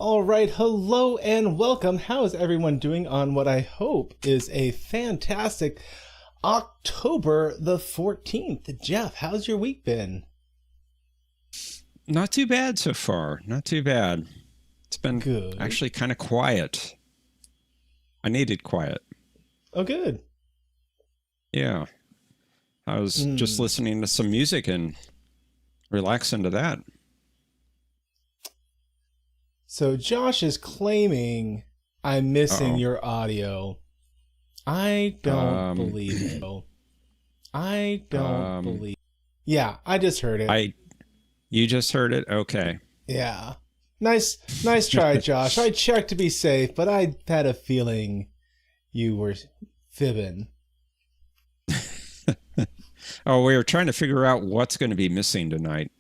All right, hello and welcome. How is everyone doing on what I hope is a fantastic October the 14th? Jeff, how's your week been? Not too bad so far. Not too bad. It's been good. Actually kind of quiet. I needed quiet. Oh, good. Yeah. I was just listening to some music and relaxing to that. So Josh is claiming I'm missing your audio. I don't believe it. I don't believe. Yeah, I just heard it. You just heard it? Okay. Yeah. Nice try, Josh. I checked to be safe, but I had a feeling you were fibbing. Oh, we were trying to figure out what's going to be missing tonight,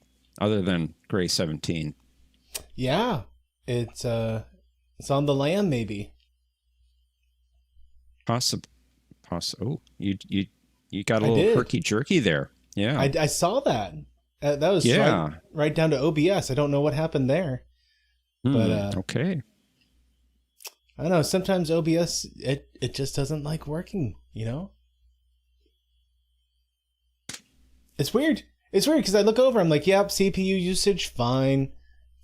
other than Gray 17. Yeah, it's on the land, maybe. Possible. Oh, you got a little herky jerky there. Yeah, I saw that. That was right down to OBS. I don't know what happened there, but okay. I don't know. Sometimes OBS it just doesn't like working. You know. It's weird. It's weird because I look over, I'm like, yep, CPU usage, fine.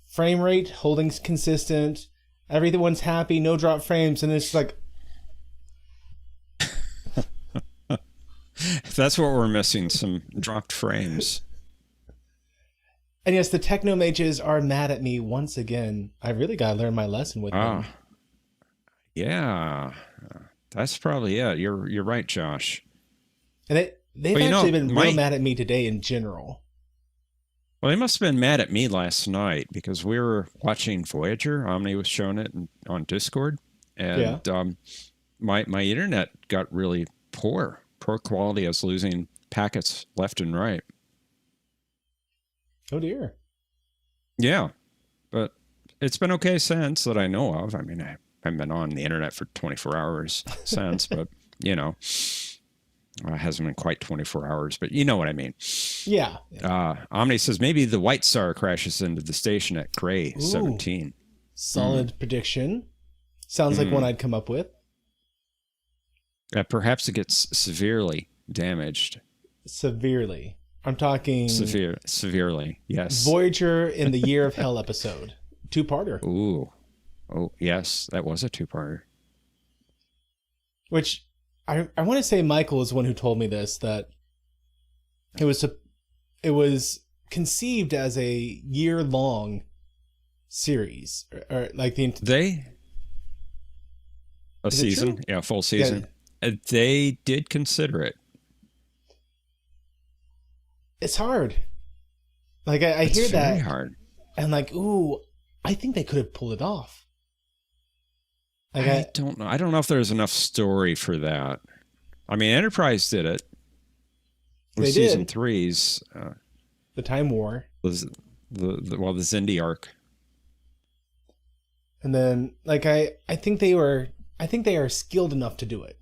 Frame rate, holding consistent. Everyone's happy, no drop frames. And it's like... That's what we're missing, some dropped frames. And yes, the techno mages are mad at me once again. I really got to learn my lesson with them. Yeah. That's probably it. You're right, Josh. And they've actually been real mad at me today in general. Well, they must have been mad at me last night because we were watching Voyager. Omni was showing it on Discord. And my internet got really poor quality. I was losing packets left and right. Oh, dear. Yeah. But it's been okay since that I know of. I mean, I haven't been on the internet for 24 hours since, but, you know. It hasn't been quite 24 hours, but you know what I mean. Yeah. Omni says maybe the White Star crashes into the station at Gray 17. Solid prediction. Sounds like one I'd come up with. Perhaps it gets severely damaged. Severely. I'm talking... Severely, yes. Voyager in the Year of Hell episode. Two-parter. Ooh. Oh, yes. That was a two-parter. Which... I want to say Michael is the one who told me this, that it was conceived as a year-long series, or like a season, full season. Yeah. They did consider it. It's hard. Like I hear that, very hard. And like, ooh, I think they could have pulled it off. Like I don't know. I don't know if there's enough story for that. I mean, Enterprise did it. They season did. 3's the Time War. The Xindi arc. And then, like, I think they are skilled enough to do it.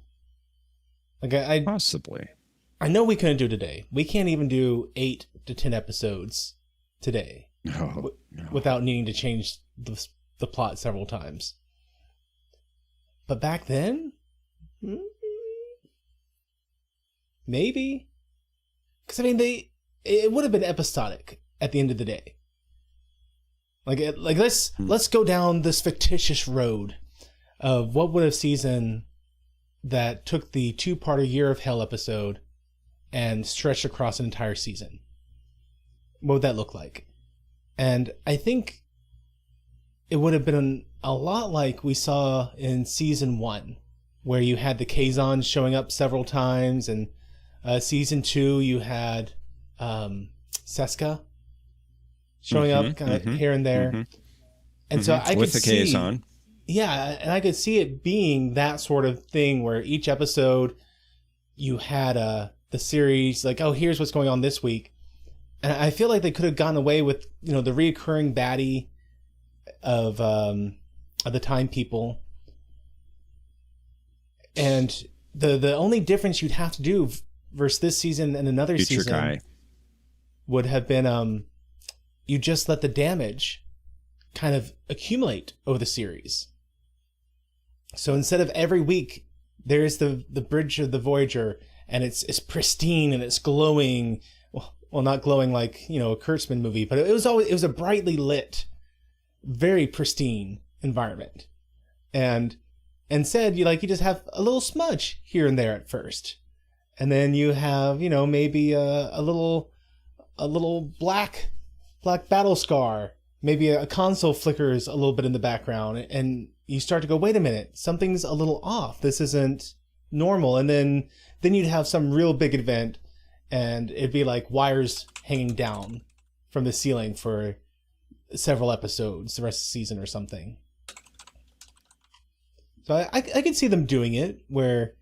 Like possibly. I know we couldn't do it today. We can't even do 8 to 10 episodes today. No. Without needing to change the plot several times. But back then, maybe, because I mean it would have been episodic at the end of the day. Like let's go down this fictitious road of what would have season that took the two-parter Year of Hell episode and stretched across an entire season. What would that look like? And I think it would have been a lot like we saw in season 1, where you had the Kazons showing up several times, and season 2 you had Seska showing up kind of here and there. And so I could see with the Kazon. Yeah, and I could see it being that sort of thing where each episode you had the series like, oh, here's what's going on this week. And I feel like they could have gotten away with, the reoccurring baddie of the Time People, and the only difference you'd have to do versus this season and another Future season guy. would have been you just let the damage kind of accumulate over the series. So instead of every week, there's the bridge of the Voyager, and it's pristine and it's glowing. Well, not glowing like, a Kurtzman movie, but it was a brightly lit, very pristine environment. And instead, you just have a little smudge here and there at first. And then you have, maybe a little black battle scar. Maybe a console flickers a little bit in the background, and you start to go, wait a minute, something's a little off. This isn't normal. And then you'd have some real big event, and it'd be like wires hanging down from the ceiling for several episodes, the rest of the season or something. So I could see them doing it where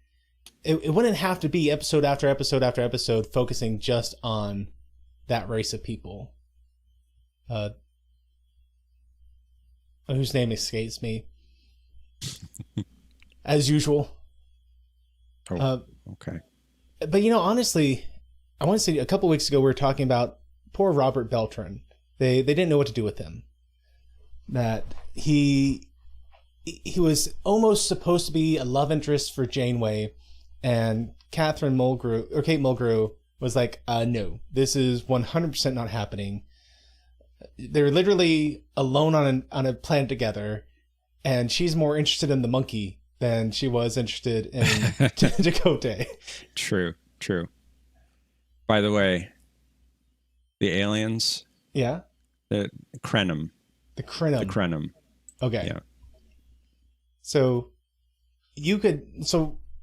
it wouldn't have to be episode after episode after episode focusing just on that race of people. Whose name escapes me. As usual. Okay. But honestly, I want to say a couple weeks ago we were talking about poor Robert Beltran. They didn't know what to do with him. That he was almost supposed to be a love interest for Janeway, and Kate Mulgrew was like, no, this is 100% not happening. They're literally alone on a planet together, and she's more interested in the monkey than she was interested in Chakotay. True. By the way, the aliens. Yeah. The Krenim. The Krenim. Okay. Yeah. So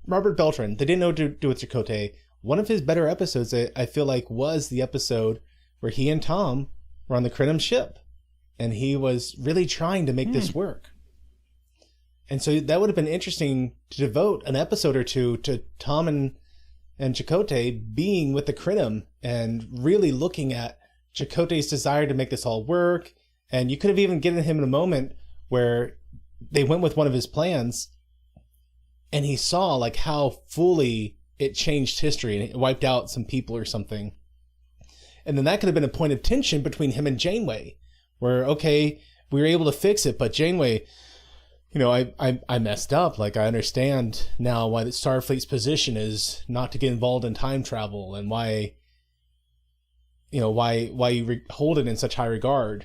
Robert Beltran, they didn't know what to do with Chakotay. One of his better episodes, I feel like, was the episode where he and Tom were on the Krenim ship, and he was really trying to make this work. And so that would have been interesting to devote an episode or two to Tom and Chakotay being with the Krenim and really looking at Chakotay's desire to make this all work. And you could have even given him in a moment where they went with one of his plans and he saw like how fully it changed history and it wiped out some people or something. And then that could have been a point of tension between him and Janeway, where, okay, we were able to fix it, but Janeway, I messed up. Like, I understand now why the Starfleet's position is not to get involved in time travel, and why you hold it in such high regard.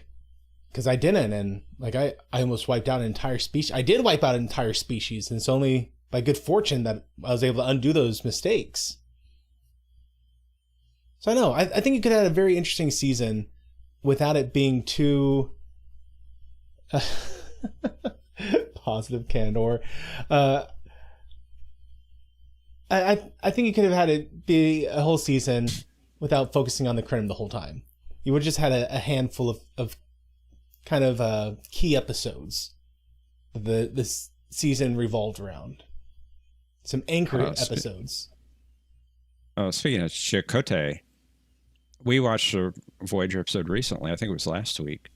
Because I didn't, and I almost wiped out an entire species. I did wipe out an entire species, and it's only by good fortune that I was able to undo those mistakes. So I know, I think you could have had a very interesting season without it being too positive candor. I think you could have had it be a whole season without focusing on the Krenim the whole time. You would have just had a handful of kind of key episodes that this season revolved around. Some anchor episodes. Speaking of Chakotay, we watched a Voyager episode recently, I think it was last week,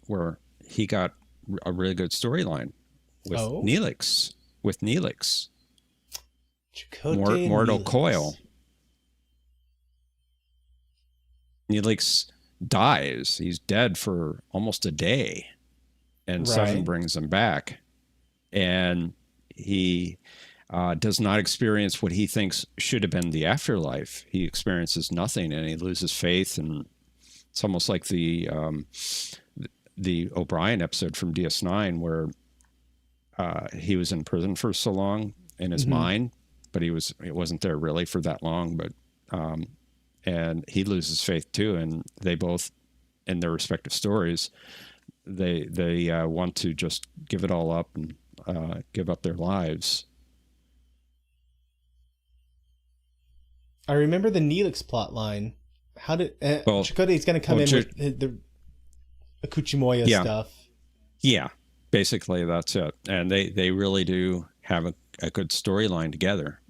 where he got a really good storyline with Neelix. Mortal Coil. Neelix dies. He's dead for almost a day. And Seven brings him back. And he does not experience what he thinks should have been the afterlife. He experiences nothing, and he loses faith. And it's almost like the O'Brien episode from DS9, where he was in prison for so long in his mind, but it wasn't there really for that long. But and he loses faith too, and they both, in their respective stories, they want to just give it all up and give up their lives. I remember the Neelix plot line. How did Chakotay's going to come in with the Akuchimoya stuff? Yeah, basically that's it. And they really do have a good storyline together.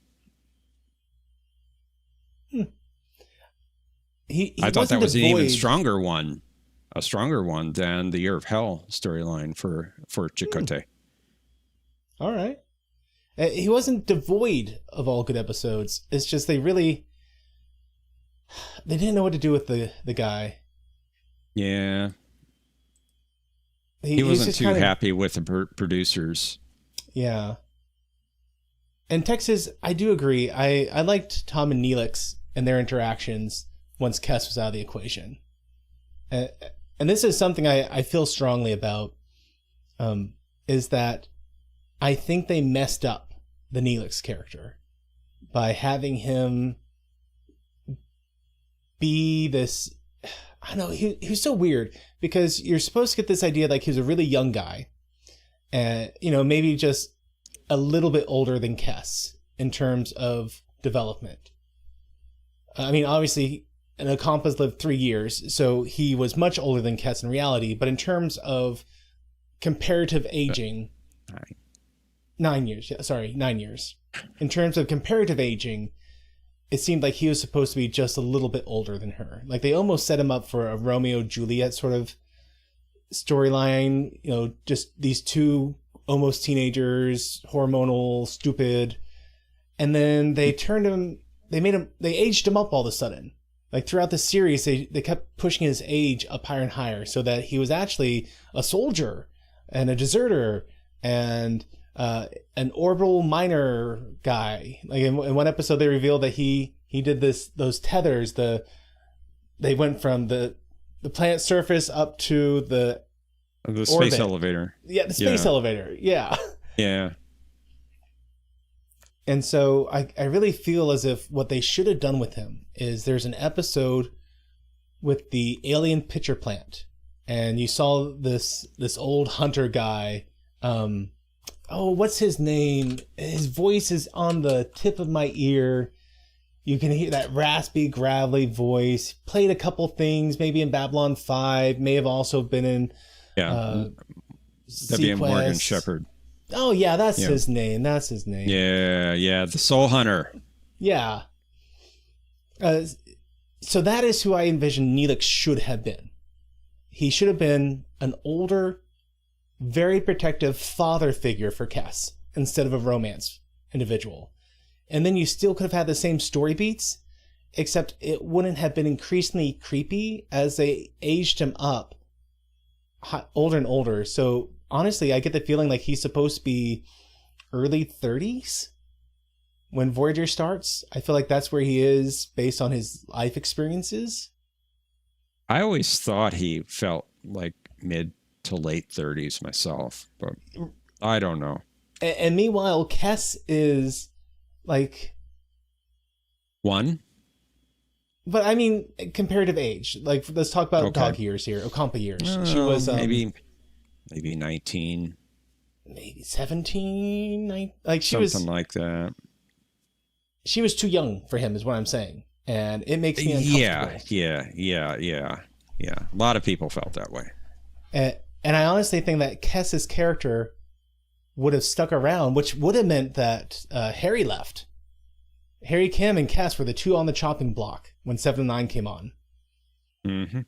I thought that was an even stronger one, a stronger one than the Year of Hell storyline for Chakotay. All right. He wasn't devoid of all good episodes. It's just they didn't know what to do with the guy. Yeah. He wasn't too happy with the producers. Yeah. And Texas, I do agree. I liked Tom and Neelix and their interactions once Kes was out of the equation. And this is something I feel strongly about, is that I think they messed up the Neelix character by having him be this... I don't know, he was so weird, because you're supposed to get this idea like he was a really young guy, and, you know, maybe just a little bit older than Kes in terms of development. I mean, obviously, Ocampa's lived 3 years, so he was much older than Kes in reality, but in terms of comparative aging... 9 years, yeah, sorry, 9 years. In terms of comparative aging, it seemed like he was supposed to be just a little bit older than her. Like, they almost set him up for a Romeo-Juliet sort of storyline, you know, just these two almost teenagers, hormonal, stupid, and then they aged him up all of a sudden. Like, throughout the series, they kept pushing his age up higher and higher, so that he was actually a soldier and a deserter and an orbital miner guy. Like, in one episode, they revealed that he did those tethers. They went from the planet surface up to the space elevator. Yeah, the space elevator. Yeah. Yeah. And so I really feel as if what they should have done with him is there's an episode with the alien pitcher plant, and you saw this old hunter guy. What's his name? His voice is on the tip of my ear. You can hear that raspy, gravelly voice. Played a couple things, maybe in Babylon 5. May have also been in W.M. Morgan Shepherd. Oh, yeah, that's his name. That's his name. Yeah, the Soul Hunter. Yeah. So that is who I envision Neelix should have been. He should have been an older, very protective father figure for Kes instead of a romance individual. And then you still could have had the same story beats, except it wouldn't have been increasingly creepy as they aged him up older and older. So honestly, I get the feeling like he's supposed to be early 30s when Voyager starts. I feel like that's where he is based on his life experiences. I always thought he felt like mid to late 30s myself, but I don't know. And meanwhile, Kes is like 1. But I mean, comparative age. Like, let's talk about dog years here, Ocampa years. She was maybe 19, maybe 17. Like, she something like that. She was too young for him, is what I'm saying, and it makes me uncomfortable. Yeah. A lot of people felt that way. And I honestly think that Kes's character would have stuck around, which would have meant that Harry left. Harry Kim and Kes were the two on the chopping block when 7 and 9 came on. Mm-hmm.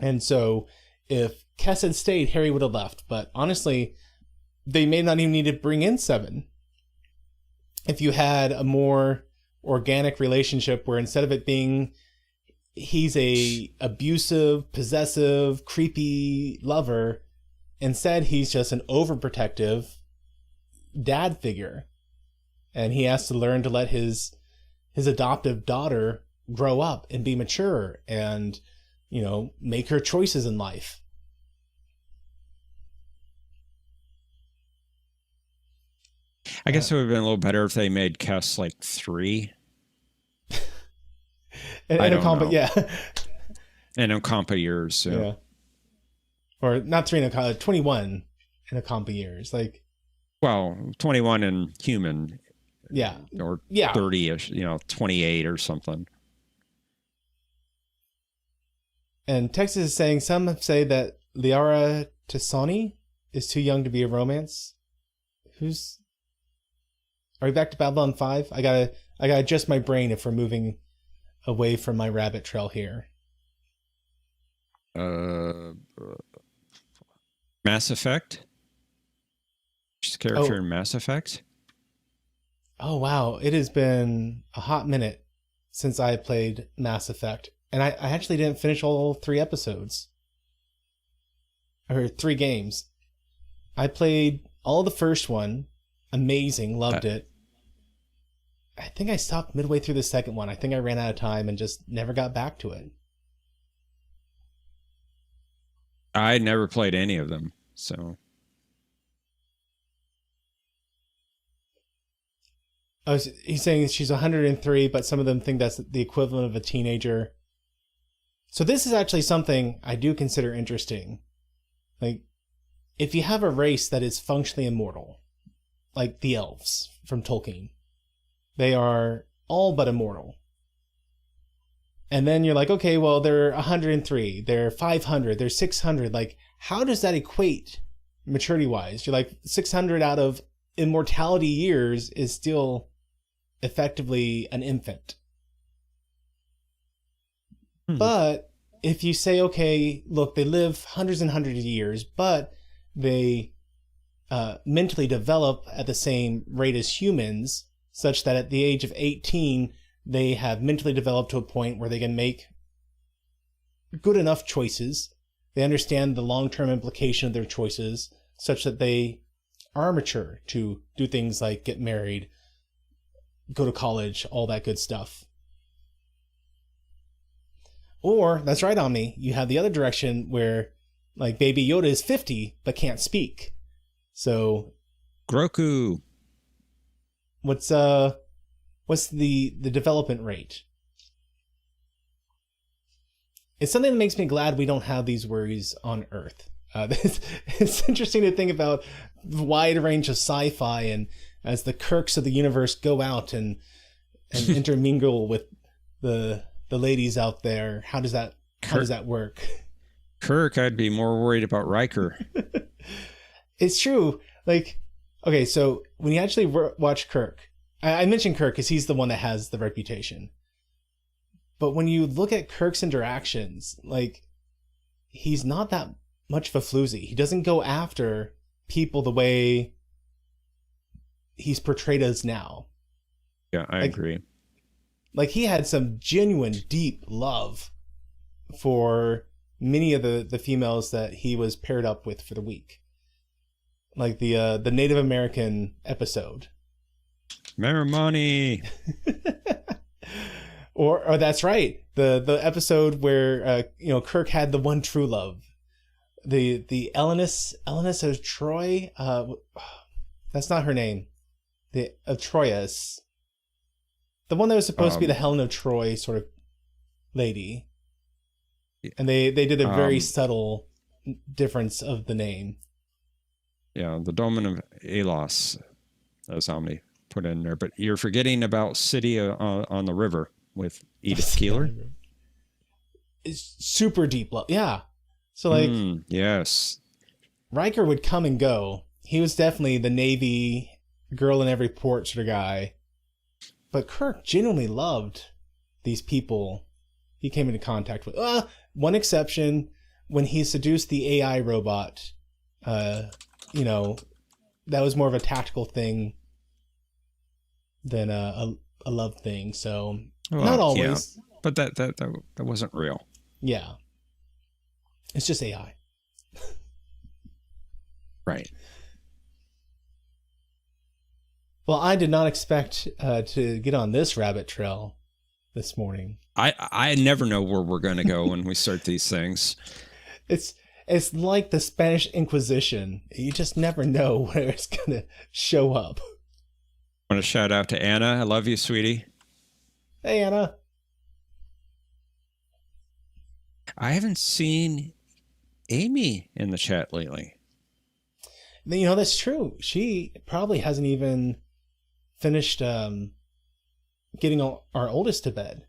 And so if Kes had stayed, Harry would have left. But honestly, they may not even need to bring in 7. If you had a more organic relationship where instead of it being he's a abusive, possessive, creepy lover, instead he's just an overprotective dad figure. And he has to learn to let his adoptive daughter grow up and be mature and, you know, make her choices in life. I guess it would have been a little better if they made Kes like 3. And Ocampa, yeah. And Ocampa years. So. Yeah. Or not 3 in Ocampa, 21 in Ocampa years. Like, well, 21 in human. Yeah. Or 30-ish, 28 or something. And Texas is saying, some say that Liara Tassoni is too young to be a romance. Are we back to Babylon 5? I gotta adjust my brain if we're moving away from my rabbit trail here. Mass Effect? She's a character in Mass Effect? Oh, wow. It has been a hot minute since I played Mass Effect. And I actually didn't finish all 3 episodes. Or 3 games. I played all the first one. Amazing. Loved it. I think I stopped midway through the second one. I think I ran out of time and just never got back to it. I never played any of them, so. He's saying she's 103, but some of them think that's the equivalent of a teenager. So this is actually something I do consider interesting. Like, if you have a race that is functionally immortal, like the elves from Tolkien, they are all but immortal. And then you're like, okay, well, they're 103, they're 500, they're 600. Like, how does that equate maturity-wise? You're like, 600 out of immortality years is still effectively an infant. But if you say, okay, look, they live hundreds and hundreds of years, but they mentally develop at the same rate as humans, such that at the age of 18, they have mentally developed to a point where they can make good enough choices. They understand the long-term implication of their choices, such that they are mature to do things like get married, go to college, all that good stuff. Or, that's right, Omni, you have the other direction where, like, Baby Yoda is 50 but can't speak. So, Groku. What's the development rate? It's something that makes me glad we don't have these worries on Earth. It's interesting to think about the wide range of sci-fi, and as the Kirks of the universe go out and intermingle with the ladies out there, how does that work? Kirk, I'd be more worried about Riker. It's true. Like, okay, so when you actually watch Kirk, I mentioned Kirk because he's the one that has the reputation. But when you look at Kirk's interactions, like, he's not that much of a floozy. He doesn't go after people the way he's portrayed as now. Yeah, I agree. Like, he had some genuine, deep love for many of the females that he was paired up with for the week. Like the Native American episode. Marimony. Or that's right. The episode where Kirk had the one true love. The Elenis of Troy. That's not her name. The of Troyas. The one that was supposed to be the Helen of Troy sort of lady. And they did a very subtle difference of the name. Yeah, the Domin of Alos, as Omni put in there. But you're forgetting about City on the River with Edith Keeler. It's super deep love. Yeah. So, like... yes. Riker would come and go. He was definitely the Navy girl in every port sort of guy. But Kirk genuinely loved these people he came into contact with. One exception, when he seduced the AI robot, that was more of a tactical thing than a love thing. So, not always. Yeah. But that wasn't real. Yeah. It's just AI. Right. Well, I did not expect to get on this rabbit trail this morning. I never know where we're going to go when we start these things. It's like the Spanish Inquisition. You just never know where it's going to show up. I want to shout out to Anna. I love you, sweetie. Hey, Anna. I haven't seen Amy in the chat lately. That's true. She probably hasn't even finished getting our oldest to bed.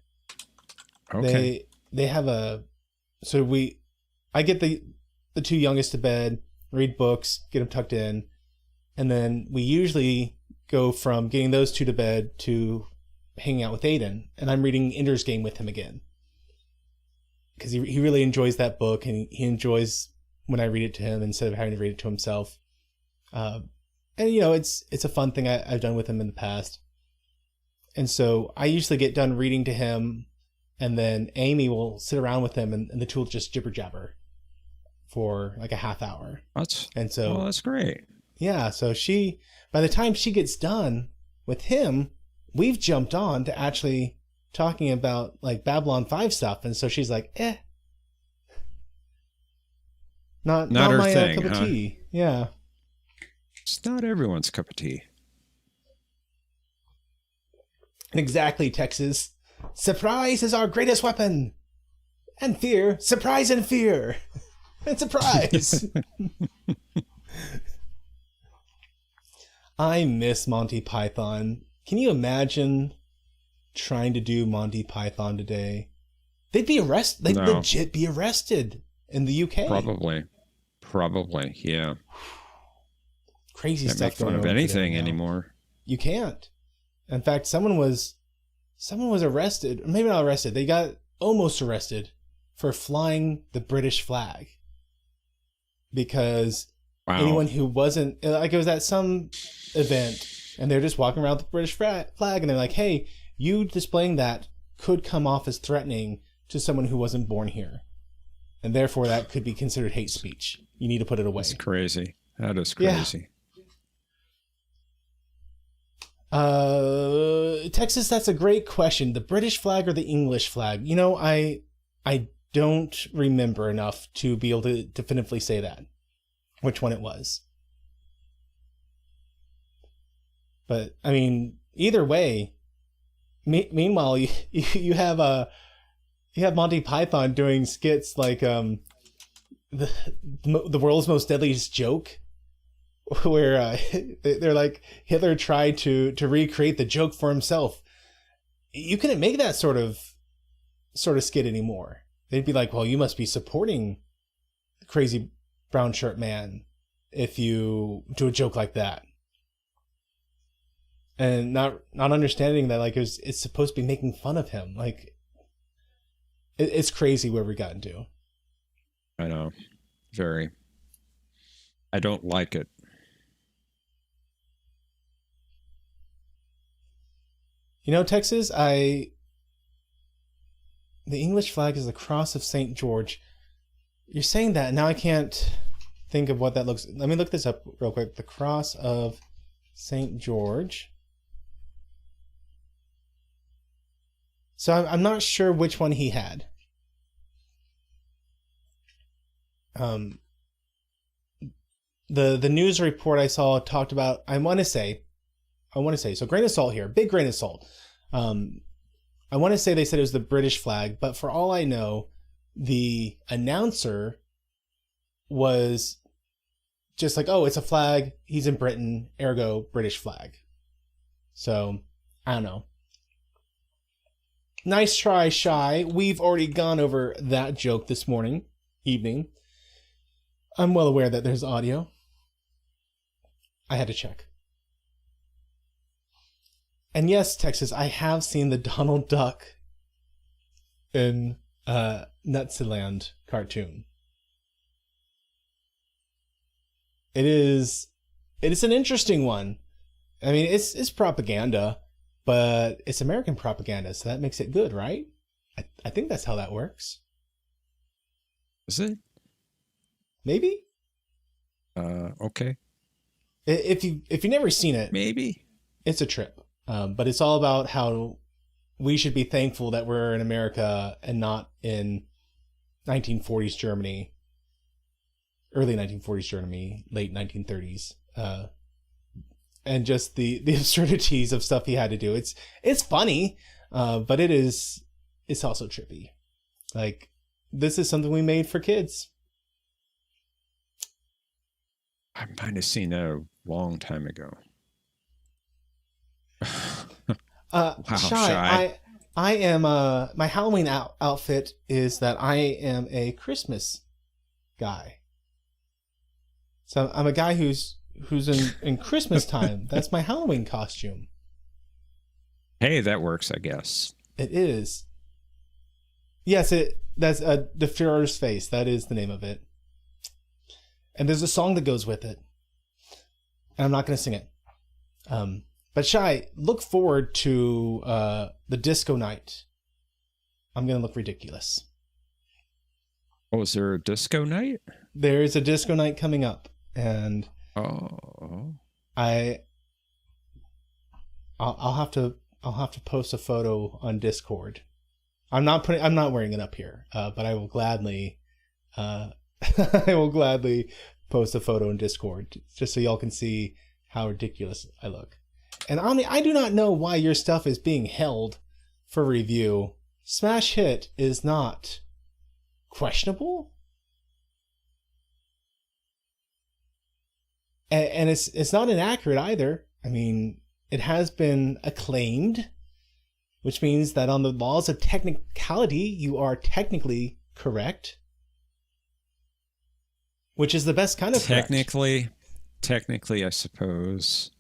Okay. They have I get the two youngest to bed, read books, get them tucked in, and then we usually go from getting those two to bed to hanging out with Aiden, and I'm reading Ender's Game with him again. Because he really enjoys that book, and he enjoys when I read it to him instead of having to read it to himself. And it's a fun thing I've done with him in the past. And so I usually get done reading to him, and then Amy will sit around with him, and the two will just jibber jabber. for like a half hour. That's great. Yeah, so by the time she gets done with him, we've jumped on to actually talking about like Babylon 5 stuff, and so she's like, not her my thing, cup of tea. Yeah, it's not everyone's cup of tea. Exactly, Texas. Surprise is our greatest weapon, and fear, surprise and fear, and surprise. I miss Monty Python. Can you imagine trying to do Monty Python today? They'd be arrested. They'd legit be arrested in the UK. Probably, yeah. Crazy Can't stuff. Make fun of anything anymore. You can't. In fact, someone was arrested. Maybe not arrested. They got almost arrested for flying the British flag. Because anyone who wasn't, like, it was at some event, and they're just walking around with the British flag, and they're like, hey, you displaying that could come off as threatening to someone who wasn't born here. And therefore, that could be considered hate speech. You need to put it away. That's crazy. That is crazy. Yeah. Texas, that's a great question. The British flag or the English flag? You know, I don't remember enough to be able to definitively say that, which one it was. But, I mean, either way, meanwhile, you have Monty Python doing skits like the world's most deadliest joke, where they're like, Hitler tried to recreate the joke for himself. You couldn't make that sort of skit anymore. They'd be like, well, you must be supporting the crazy brown shirt man if you do a joke like that. And not understanding that, like, it's supposed to be making fun of him. Like, it's crazy where we gotten to. I know. Very. I don't like it. You know, Texas, the English flag is the cross of St. George. You're saying that, now I can't think of what that looks. Let me look this up real quick. The cross of St. George. So I'm not sure which one he had. The news report I saw talked about, I want to say, so grain of salt here, big grain of salt. I want to say they said it was the British flag, but for all I know, the announcer was just like, oh, it's a flag. He's in Britain, ergo British flag. So, I don't know. Nice try, Shy. We've already gone over that joke this evening. I'm well aware that there's audio. I had to check. And yes, Texas, I have seen the Donald Duck in Nutziland cartoon. It is an interesting one. I mean, it's propaganda, but it's American propaganda, so that makes it good, right? I think that's how that works. Is it? Maybe. Okay. If you've never seen it, maybe it's a trip. But it's all about how we should be thankful that we're in America and not in 1940s Germany, early 1940s Germany, late 1930s. And just the absurdities of stuff he had to do. It's funny, but it's also trippy. Like, this is something we made for kids. I might have seen that a long time ago. Wow, Shy. I am my Halloween outfit is that I am a Christmas guy. So I'm a guy who's in Christmas time. That's my Halloween costume. Hey, that works, I guess. It is. Yes, that's The Führer's Face. That is the name of it. And there's a song that goes with it. And I'm not going to sing it. But Shy, look forward to the disco night. I'm going to look ridiculous. Oh, is there a disco night? there is a disco night coming up, and oh, I'll have to post a photo on Discord. I'm not wearing it up here, but I will gladly I will gladly post a photo in Discord just so y'all can see how ridiculous I look. And Omni, I do not know why your stuff is being held for review. Smash Hit is not questionable. And it's not inaccurate either. I mean, it has been acclaimed, which means that on the laws of technicality, you are technically correct. Which is the best kind of technically, I suppose.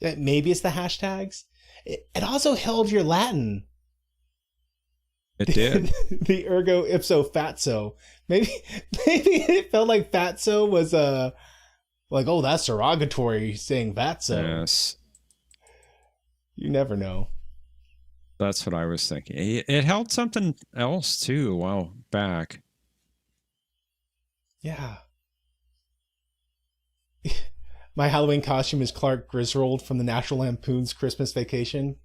Maybe it's the hashtags. It also held your Latin. It did. The ergo ipso fatso. Maybe it felt like fatso was like, oh, that's derogatory saying fatso. Yes. You never know. That's what I was thinking. It held something else too a while back. Yeah. My Halloween costume is Clark Griswold from the National Lampoon's Christmas Vacation.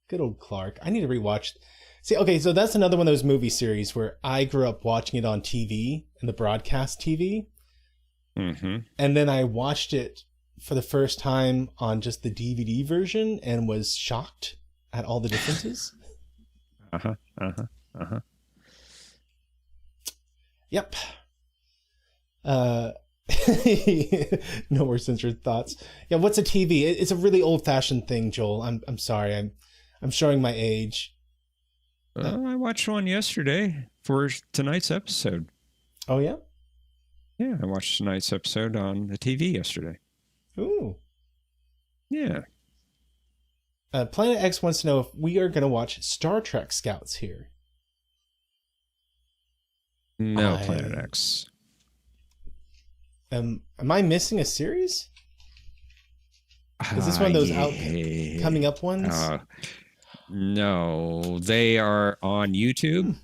Good old Clark. I need to rewatch. See, okay, so that's another one of those movie series where I grew up watching it on TV, in the broadcast TV. Mm-hmm. And then I watched it for the first time on just the DVD version and was shocked at all the differences. Yep. No more censored thoughts. Yeah, what's a TV? It's a really old-fashioned thing, Joel. I'm sorry. I'm showing my age. I watched one yesterday for tonight's episode. Oh yeah? Yeah, I watched tonight's episode on the TV yesterday. Ooh. Yeah. Planet X wants to know if we are going to watch Star Trek Scouts here. No, Planet X. Am I missing a series? Is this one of those coming up ones? No, they are on YouTube.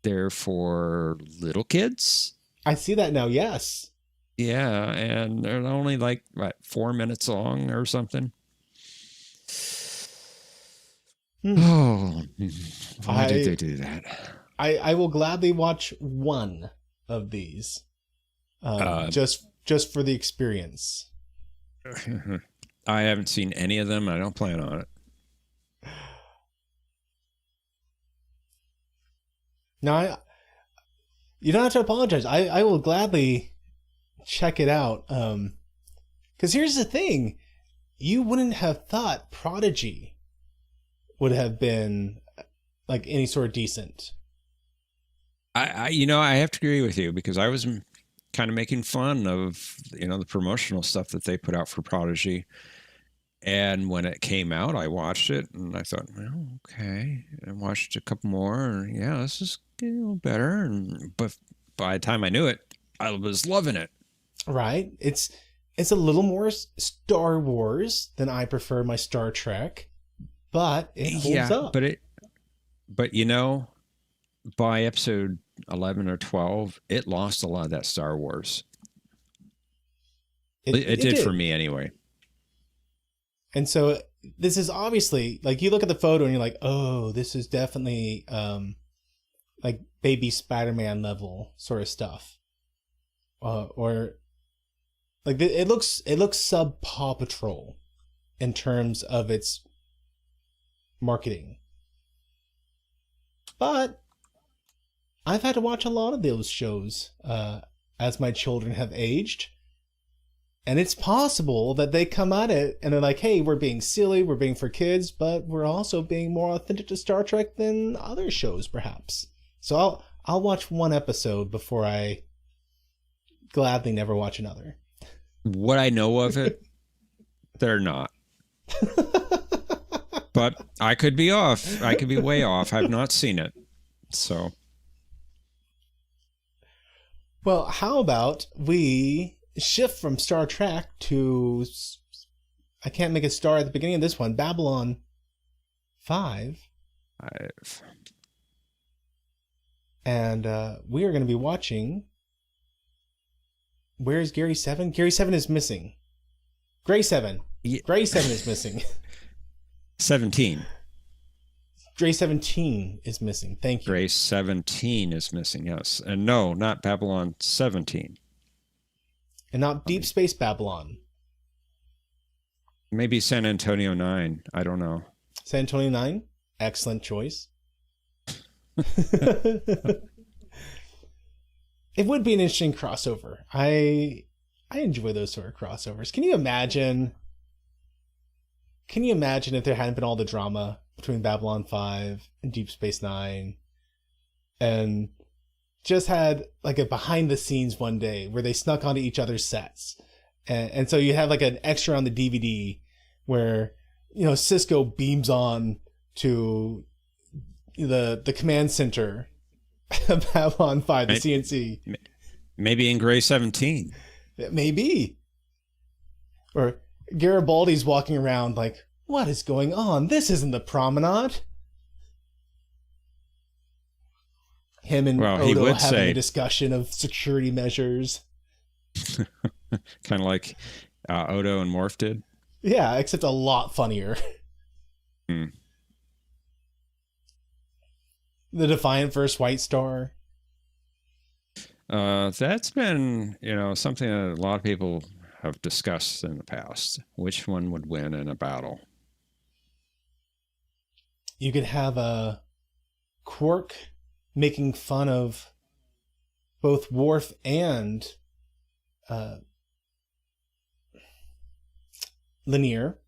They're for little kids. I see that now, yes. Yeah, and they're only like, 4 minutes long or something. Oh, why did they do that? I will gladly watch one of these. Just for the experience. I haven't seen any of them. I don't plan on it. No, you don't have to apologize. I will gladly check it out. Because here's the thing. You wouldn't have thought Prodigy would have been like any sort of decent. I have to agree with you because I was kind of making fun of, the promotional stuff that they put out for Prodigy. And when it came out, I watched it and I thought, well, okay. I watched a couple more and yeah, this is getting a little better. But by the time I knew it, I was loving it. Right. It's a little more Star Wars than I prefer my Star Trek, but it holds up. But by episode 11 or 12, it lost a lot of that Star Wars. It did for me anyway. And so this is obviously, like, you look at the photo and you're like, oh, this is definitely like baby Spider-Man level sort of stuff. Or like it looks sub Paw Patrol in terms of its marketing. But I've had to watch a lot of those shows as my children have aged. And it's possible that they come at it and they're like, hey, we're being silly, we're being for kids, but we're also being more authentic to Star Trek than other shows, perhaps. So I'll watch one episode before I gladly never watch another. What I know of it, they're not. But I could be off. I could be way off. I've not seen it. So. Well, how about we shift from Star Trek to, I can't make a star at the beginning of this one, Babylon 5. And we are going to be watching... Where is Gary 7? Gary 7 is missing. Gray 7. Yeah. Gray 7 is missing. 17. Gray 17 is missing. Thank you. Gray 17 is missing, yes. And no, not Babylon 17. And not Deep Space Babylon. Maybe San Antonio 9. I don't know. San Antonio 9? Excellent choice. It would be an interesting crossover. I enjoy those sort of crossovers. Can you imagine if there hadn't been all the drama between Babylon 5 and Deep Space Nine, and just had like a behind the scenes one day where they snuck onto each other's sets, and so you have like an extra on the DVD where, you know, Cisco beams on to the command center of Babylon 5, the CNC. Maybe in Gray 17. Maybe. Or Garibaldi's walking around like, what is going on? This isn't the promenade. Him and Odo having a discussion of security measures. Kind of like Odo and Morph did. Yeah, except a lot funnier. The Defiant versus White Star. That's been, something that a lot of people have discussed in the past. Which one would win in a battle? You could have a Quark making fun of both Worf and Lanier,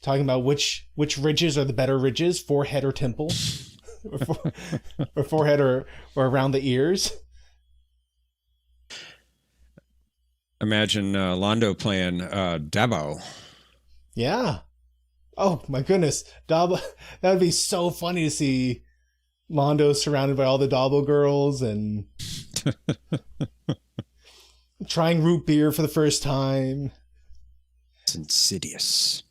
talking about which ridges are the better ridges, forehead or temple. or forehead or around the ears. Imagine Londo playing Dabo. Yeah. Oh my goodness, Dabo. That would be so funny to see Londo surrounded by all the Dabo girls and trying root beer for the first time. It's insidious,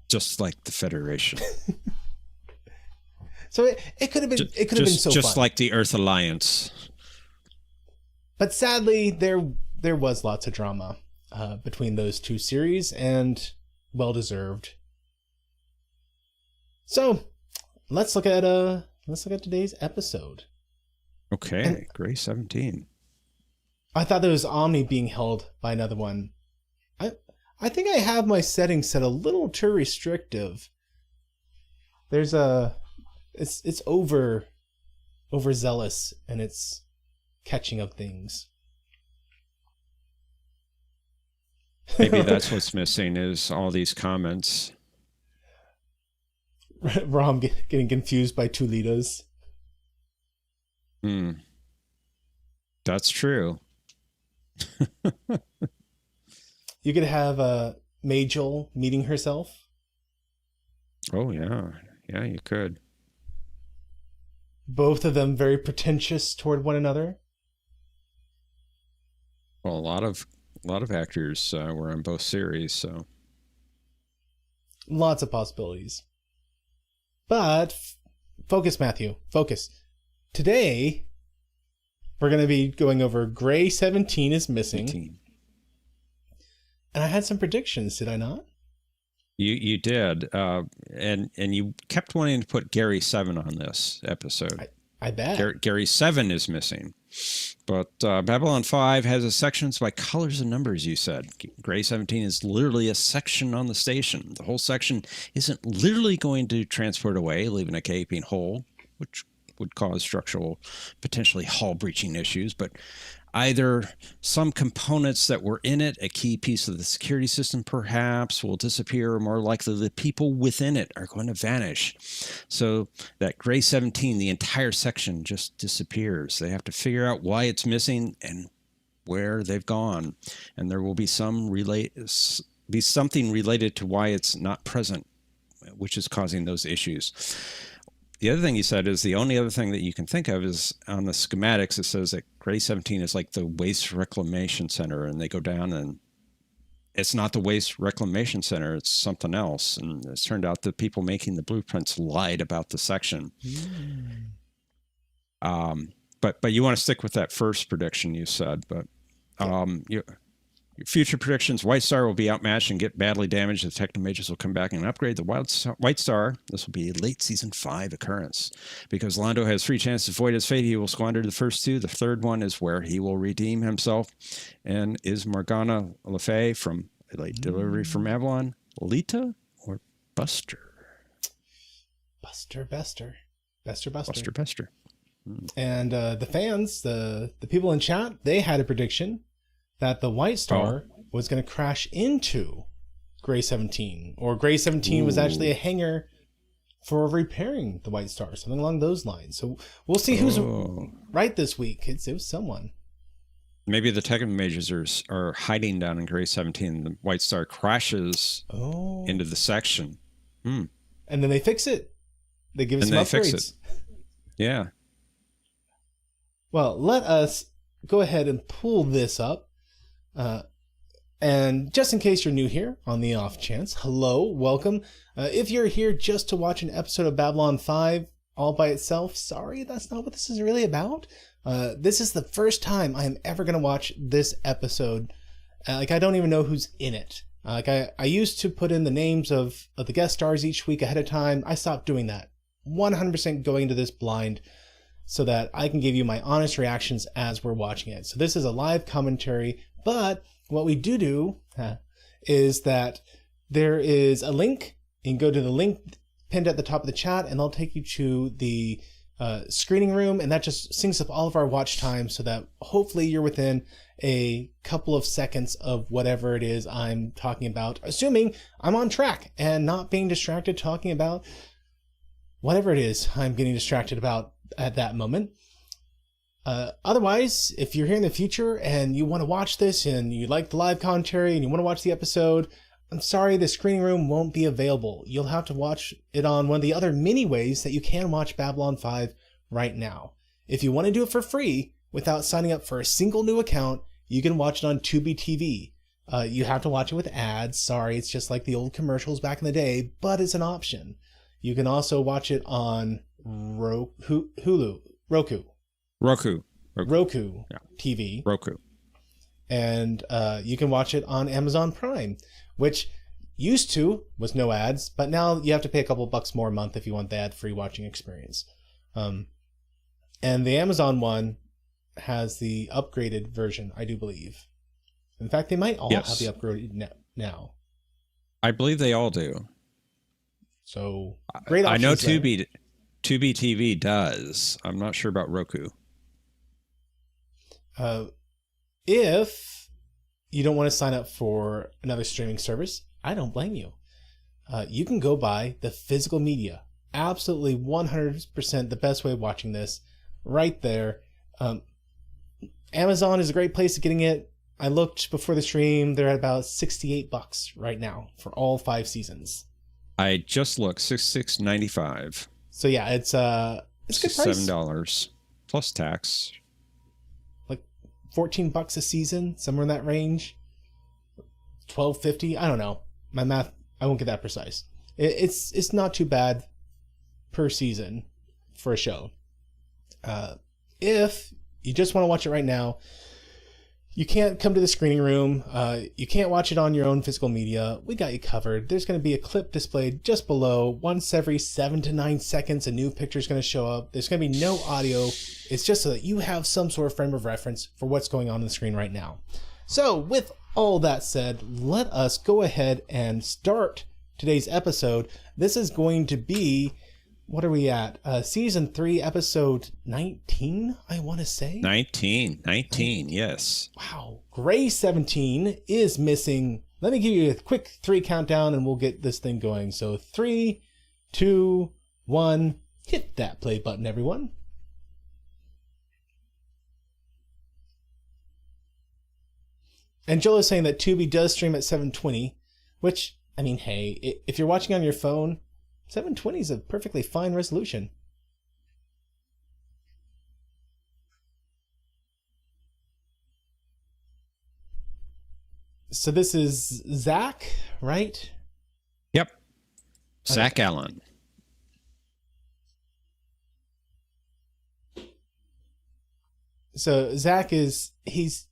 just like the Federation. So it could have been so just fun. like the Earth Alliance. But sadly, there was lots of drama between those two series, and well deserved. So let's look at today's episode. Okay, and Gray 17. I thought there was Omni being held by another one. I think I have my settings set a little too restrictive. There's it's overzealous and it's catching up things. Maybe that's what's missing is all these comments. Rom getting confused by Tulitas. That's true. You could have Majel meeting herself. Oh yeah, you could. Both of them very pretentious toward one another. Well, a lot of actors were on both series, so lots of possibilities. But focus, Matthew. Focus. Today, we're going to be going over Gray 17 is missing. 17. And I had some predictions, did I not? You did, and you kept wanting to put Gary 7 on this episode. I bet. Gary 7 is missing. But Babylon 5 has a sections by colors and numbers, you said. Gray 17 is literally a section on the station. The whole section isn't literally going to transport away, leaving a gaping hole, which would cause structural, potentially hull-breaching issues, but either some components that were in it, a key piece of the security system perhaps, will disappear, or more likely the people within it are going to vanish. So that Gray 17, the entire section just disappears. They have to figure out why it's missing and where they've gone. And there will be something related to why it's not present, which is causing those issues. The other thing he said is the only other thing that you can think of is on the schematics, it says that Gray 17 is like the waste reclamation center, and they go down and it's not the waste reclamation center, it's something else. And it's turned out the people making the blueprints lied about the section. But you want to stick with that first prediction you said. But your future predictions: White Star will be outmatched and get badly damaged. The Technomages will come back and upgrade the White Star. This will be a late season 5 occurrence. Because Londo has 3 chances to avoid his fate, he will squander the first 2. The third one is where he will redeem himself. And is Morgana Le Fay from a late delivery from Avalon Lita or Buster? Bester. And the fans, the people in chat, they had a prediction that the White Star was going to crash into Gray 17, or Gray 17 was actually a hangar for repairing the White Star, something along those lines. So we'll see who's right this week. It was someone. Maybe the Technomages are hiding down in Gray 17. The White Star crashes into the section. And then they fix it. They give us some upgrades. Fix it. Yeah. Well, let us go ahead and pull this up. And just in case you're new here, on the off chance, hello, welcome. If you're here just to watch an episode of Babylon 5 all by itself, sorry, that's not what this is really about. This is the first time I'm ever going to watch this episode. I don't even know who's in it. I used to put in the names of the guest stars each week ahead of time. I stopped doing that. 100% going into this blind so that I can give you my honest reactions as we're watching it. So this is a live commentary, but what we do is that there is a link. You can go to the link pinned at the top of the chat and they'll take you to the screening room, and that just syncs up all of our watch time so that hopefully you're within a couple of seconds of whatever it is I'm talking about, assuming I'm on track and not being distracted talking about whatever it is I'm getting distracted about at that moment. Otherwise, if you're here in the future and you want to watch this and you like the live commentary and you want to watch the episode, I'm sorry, the screening room won't be available. You'll have to watch it on one of the other many ways that you can watch Babylon 5 right now. If you want to do it for free without signing up for a single new account, you can watch it on Tubi TV. You have to watch it with ads. Sorry, it's just like the old commercials back in the day, but it's an option. You can also watch it on Roku TV. Roku. And you can watch it on Amazon Prime, which used to was no ads, but now you have to pay a couple bucks more a month if you want the ad-free watching experience. And the Amazon one has the upgraded version, I do believe. In fact, they might all have the upgraded now. I believe they all do. So great options. I know Tubi TV does. I'm not sure about Roku. If you don't want to sign up for another streaming service, I don't blame you. You can go buy the physical media. Absolutely 100% the best way of watching this right there. Amazon is a great place of getting it. I looked before the stream. They're at about $68 right now for all 5 seasons. I just looked, $66.95. So yeah, it's a good price. $7 plus tax. Like $14 a season, somewhere in that range. $12.50. I don't know. My math, I won't get that precise. It's not too bad per season for a show. If you just want to watch it right now, you can't come to the screening room. You can't watch it on your own physical media. We got you covered. There's going to be a clip displayed just below. Once every 7 to 9 seconds, a new picture is going to show up. There's going to be no audio. It's just so that you have some sort of frame of reference for what's going on the screen right now. So with all that said, let us go ahead and start today's episode. This is going to be, what are we at? Season 3, episode 19, I want to say? 19, yes. Wow. Gray 17 is missing. Let me give you a quick 3 countdown and we'll get this thing going. So 3, 2, 1. Hit that play button, everyone. And Joel is saying that Tubi does stream at 720, which, I mean, hey, if you're watching on your phone, 720 is a perfectly fine resolution. So this is Zach, right? Yep. Zach Allen. So Zach he's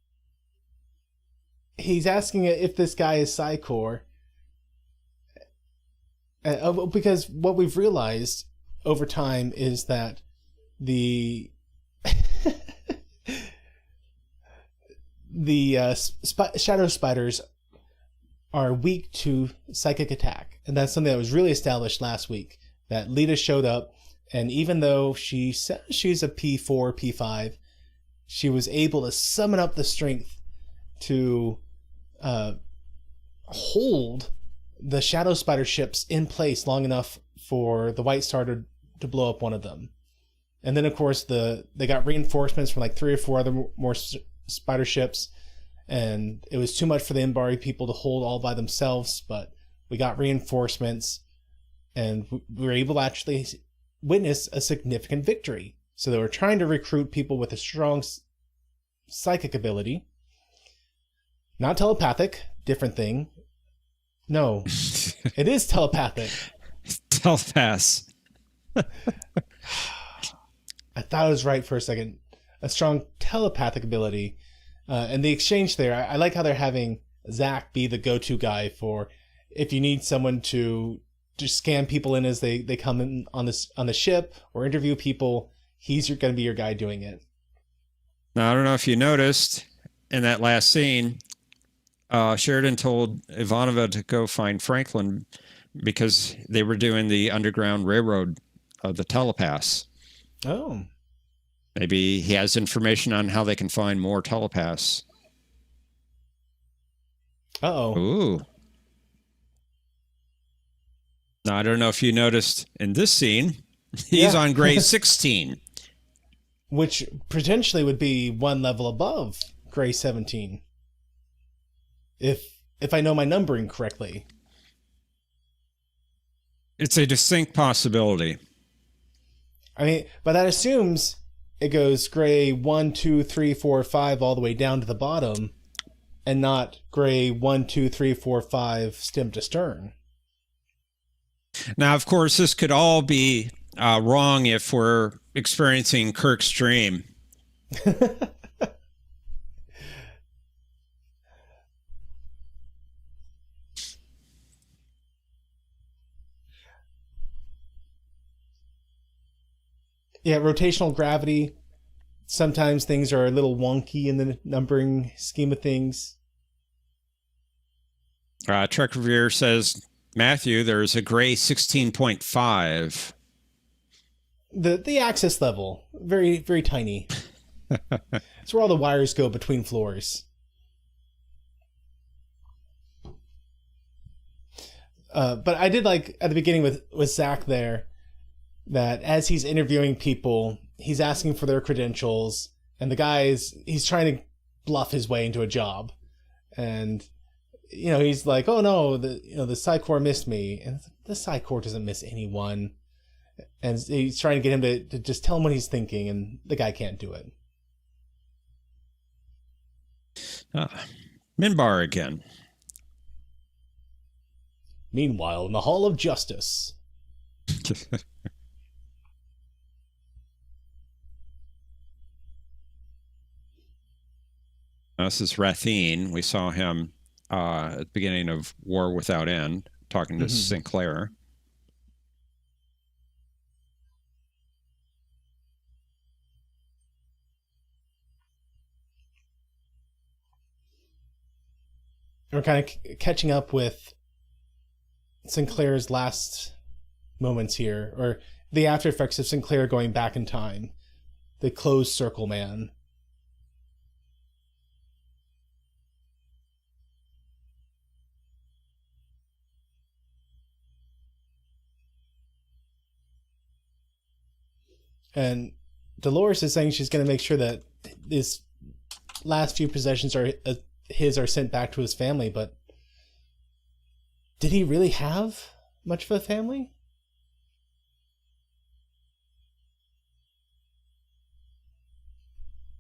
asking if this guy is Psycor. Because what we've realized over time is that the shadow spiders are weak to psychic attack, and that's something that was really established last week. That Lita showed up, and even though she says she's a P4, P5, she was able to summon up the strength to hold the shadow spider ships in place long enough for the White Star to blow up one of them. And then, of course, they got reinforcements from like 3 or 4 other more spider ships, and it was too much for the Imbari people to hold all by themselves, but we got reinforcements, and we were able to actually witness a significant victory. So they were trying to recruit people with a strong psychic ability. Not telepathic, different thing. No, it is telepathic. Telepaths. I thought I was right for a second. A strong telepathic ability. And the exchange there, I like how they're having Zach be the go-to guy for if you need someone to just scan people in as they come in on the ship or interview people, he's going to be your guy doing it. Now, I don't know if you noticed in that last scene, Sheridan told Ivanova to go find Franklin because they were doing the Underground Railroad of the telepaths. Oh. Maybe he has information on how they can find more telepaths. Uh-oh. Ooh. Now, I don't know if you noticed in this scene, he's on grade 16. Which potentially would be one level above Gray 17. If I know my numbering correctly. It's a distinct possibility. I mean, but that assumes it goes Gray 1, 2, 3, 4, 5 all the way down to the bottom, and not Gray 1, 2, 3, 4, 5 stem to stern. Now, of course, this could all be wrong if we're experiencing Kirk's dream. Yeah, rotational gravity. Sometimes things are a little wonky in the numbering scheme of things. Trek Revere says, Matthew, there's a Gray 16.5. The access level, very, very tiny. It's where all the wires go between floors. But I did like at the beginning with Zach there, that as he's interviewing people, he's asking for their credentials, and the guy he's trying to bluff his way into a job. And, he's like, oh no, the Psy-Corps missed me. And the Psy-Corps doesn't miss anyone. And he's trying to get him to just tell him what he's thinking, and the guy can't do it. Minbar again. Meanwhile, in the Hall of Justice. This is Ratheen. We saw him at the beginning of War Without End, talking to Sinclair. We're kind of catching up with Sinclair's last moments here, or the after effects of Sinclair going back in time. The closed circle man. And Dolores is saying she's going to make sure that his last few possessions are sent back to his family, but did he really have much of a family?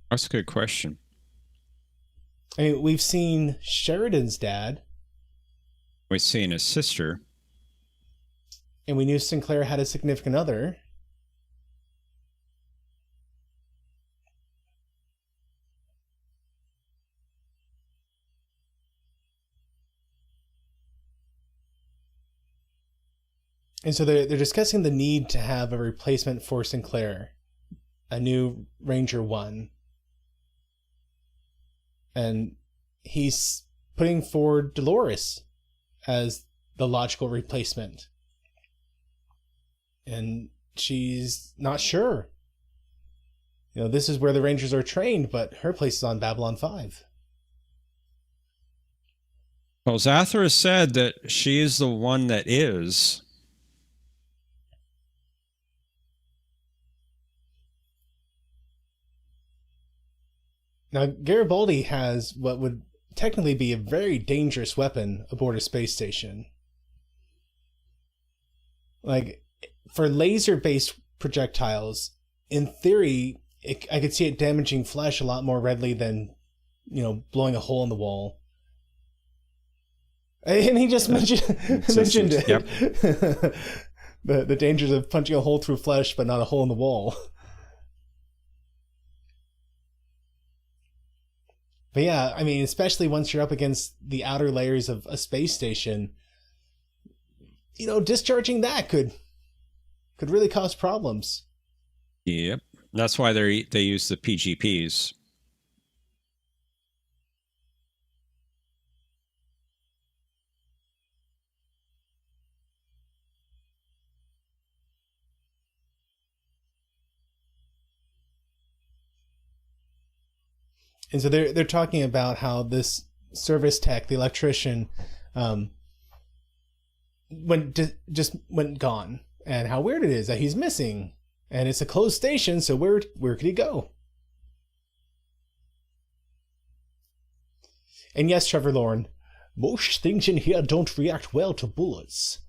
That's a good question. I mean, we've seen Sheridan's dad. We've seen his sister. And we knew Sinclair had a significant other. And so they're discussing the need to have a replacement for Sinclair, a new Ranger 1. And he's putting forward Dolores as the logical replacement. And she's not sure. This is where the Rangers are trained, but her place is on Babylon 5. Well, Zathra said that she is the one that is. Now, Garibaldi has what would technically be a very dangerous weapon aboard a space station. Like, for laser-based projectiles, in theory, I could see it damaging flesh a lot more readily than, blowing a hole in the wall. And he just mentioned it. Yep. the dangers of punching a hole through flesh, but not a hole in the wall. But yeah, I mean, especially once you're up against the outer layers of a space station, discharging that could really cause problems. Yep. That's why they use the PGPs. And so they're talking about how this service tech, the electrician, went gone, and how weird it is that he's missing, and it's a closed station. So where could he go? And yes, Trevor Lauren, most things in here don't react well to bullets.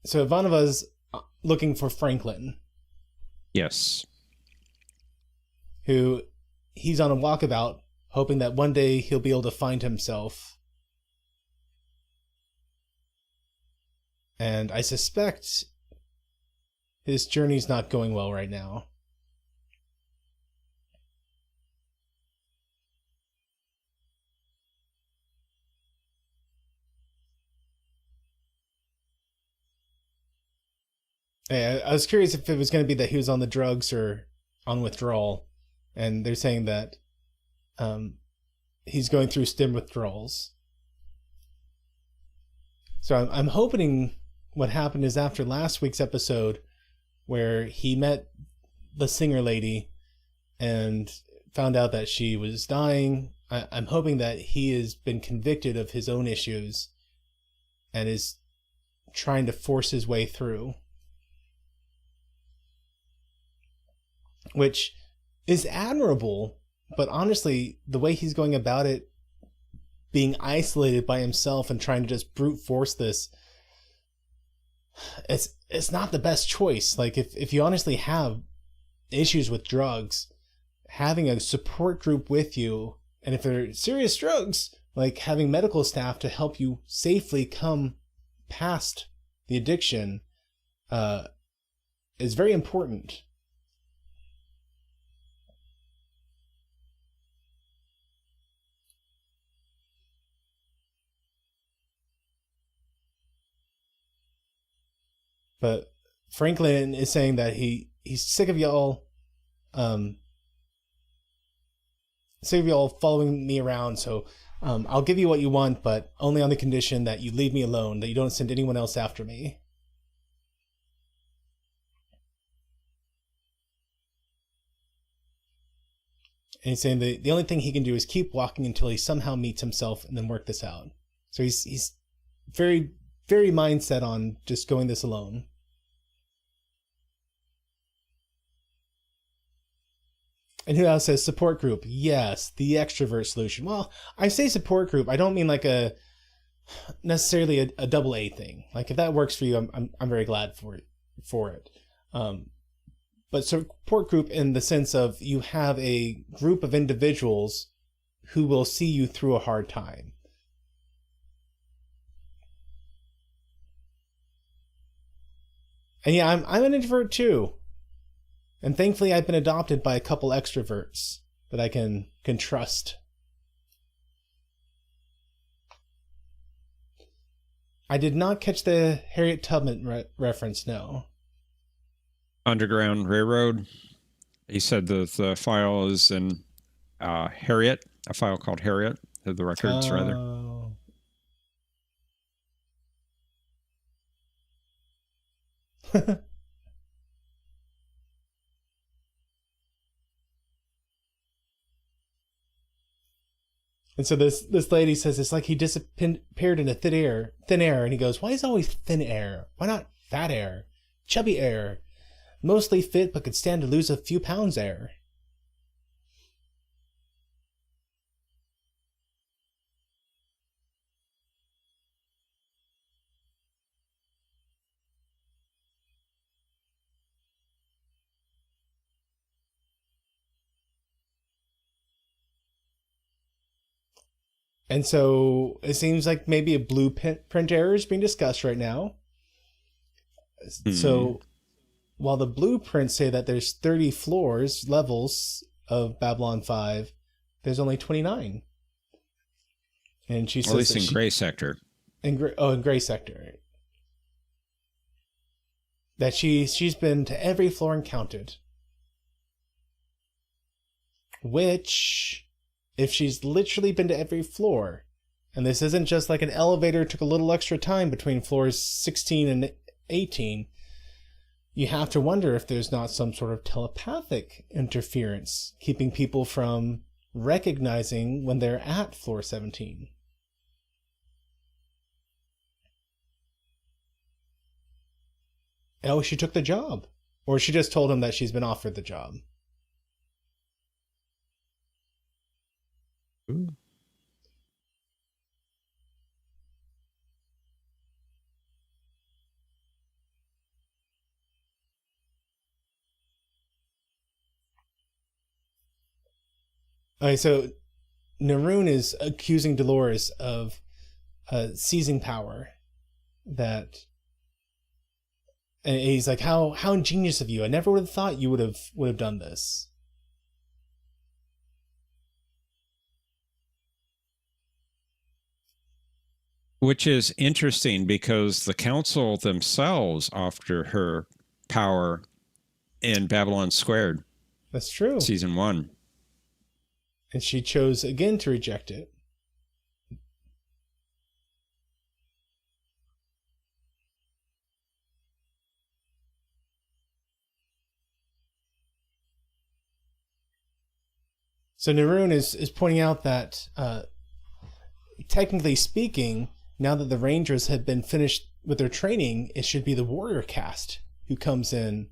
So Ivanova's looking for Franklin. Yes. Who he's on a walkabout, hoping that one day he'll be able to find himself. And I suspect his journey's not going well right now. Yeah, I was curious if it was going to be that he was on the drugs or on withdrawal. And they're saying that he's going through stim withdrawals. So I'm hoping what happened is after last week's episode where he met the singer lady and found out that she was dying, I'm hoping that he has been convicted of his own issues and is trying to force his way through. Which is admirable, but honestly, the way he's going about it, being isolated by himself and trying to just brute force this, it's not the best choice. Like, if you honestly have issues with drugs, having a support group with you, and if they're serious drugs, like having medical staff to help you safely come past the addiction, is very important. But Franklin is saying that he's sick of y'all, following me around. So I'll give you what you want, but only on the condition that you leave me alone, that you don't send anyone else after me. And he's saying the only thing he can do is keep walking until he somehow meets himself and then work this out. So he's very, very mindset on just going this alone. And who else says support group? Yes, the extrovert solution. Well, I say support group. I don't mean like necessarily a double A thing. Like if that works for you, I'm very glad for it. But support group in the sense of you have a group of individuals who will see you through a hard time. And yeah, I'm an introvert too. And thankfully I've been adopted by a couple extroverts that I can trust. I did not catch the Harriet Tubman reference, no. Underground Railroad. He said that the file is in Harriet, a file called Harriet, the records, rather. And so this lady says it's like he disappeared into thin air, and he goes, why is it always thin air? Why not fat air? Chubby air? Mostly fit but could stand to lose a few pounds air. And so it seems like maybe a blueprint error is being discussed right now. So while the blueprints say that there's 30 levels of Babylon 5, there's only 29. And she says, at least in Gray Sector. In Gray Sector. Right? That she's been to every floor and counted. Which, if she's literally been to every floor, and this isn't just like an elevator took a little extra time between floors 16 and 18, you have to wonder if there's not some sort of telepathic interference keeping people from recognizing when they're at floor 17. Oh, she took the job. Or she just told him that she's been offered the job. Ooh. Okay, so Naroon is accusing Dolores of seizing power. And he's like, how ingenious of you! I never would have thought you would have done this. Which is interesting because the council themselves offered her power in Babylon Squared. That's true. Season 1. And she chose again to reject it. So Naroon is pointing out that, technically speaking, now that the Rangers have been finished with their training, it should be the warrior caste who comes in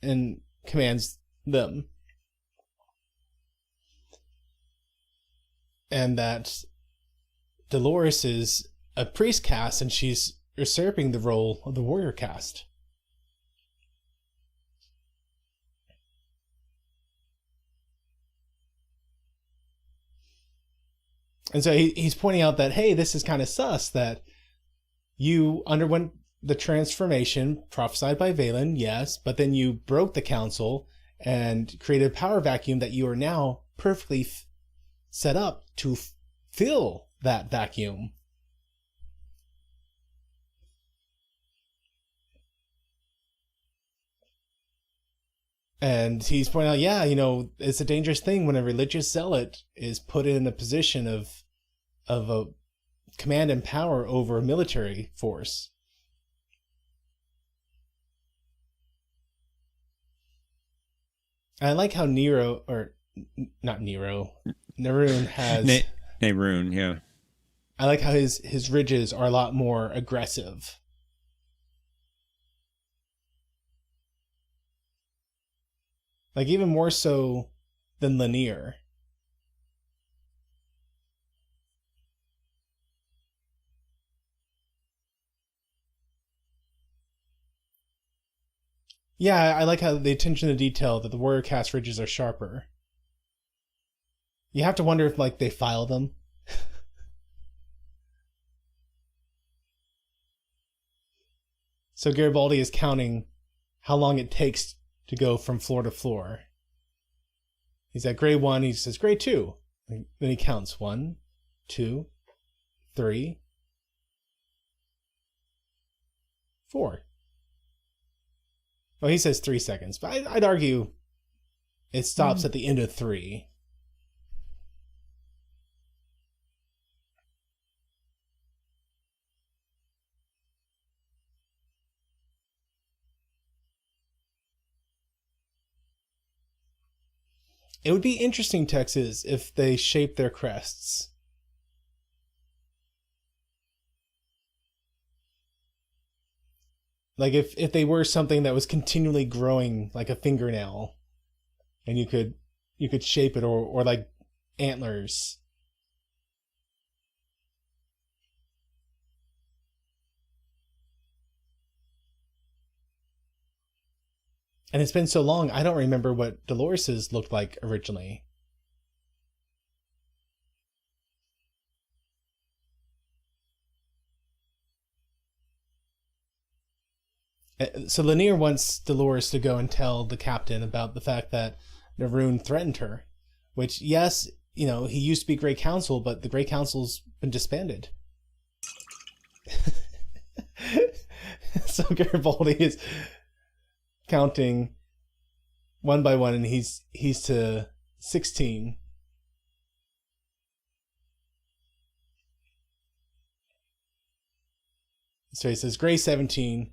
and commands them. And that Dolores is a priest caste and she's usurping the role of the warrior caste. And so he's pointing out that, hey, this is kind of sus that you underwent the transformation prophesied by Valen, yes, but then you broke the council and created a power vacuum that you are now perfectly set up to fill that vacuum. And he's pointing out, yeah, it's a dangerous thing when a religious zealot is put in a position of a command and power over a military force. And I like how Naroon has... Naroon, yeah. I like how his ridges are a lot more aggressive. Like, even more so than Lanier. Yeah, I like how the attention to detail that the warrior caste ridges are sharper. You have to wonder if, like, they file them. So Garibaldi is counting how long it takes to go from floor to floor. He's at grade 1. He says grade 2. Then he counts 1, 2, 3, 4. Well, he says 3 seconds, but I'd argue it stops at the end of 3. It would be interesting, Texas, if they shape their crests. Like if they were something that was continually growing like a fingernail, and you could shape it, or like antlers. And it's been so long, I don't remember what Dolores's looked like originally. So Lanier wants Dolores to go and tell the captain about the fact that Naroon threatened her. Which, yes, he used to be Grey Council, but the Grey Council's been disbanded. So Garibaldi is counting one by one, and he's to 16. So he says Grey 17.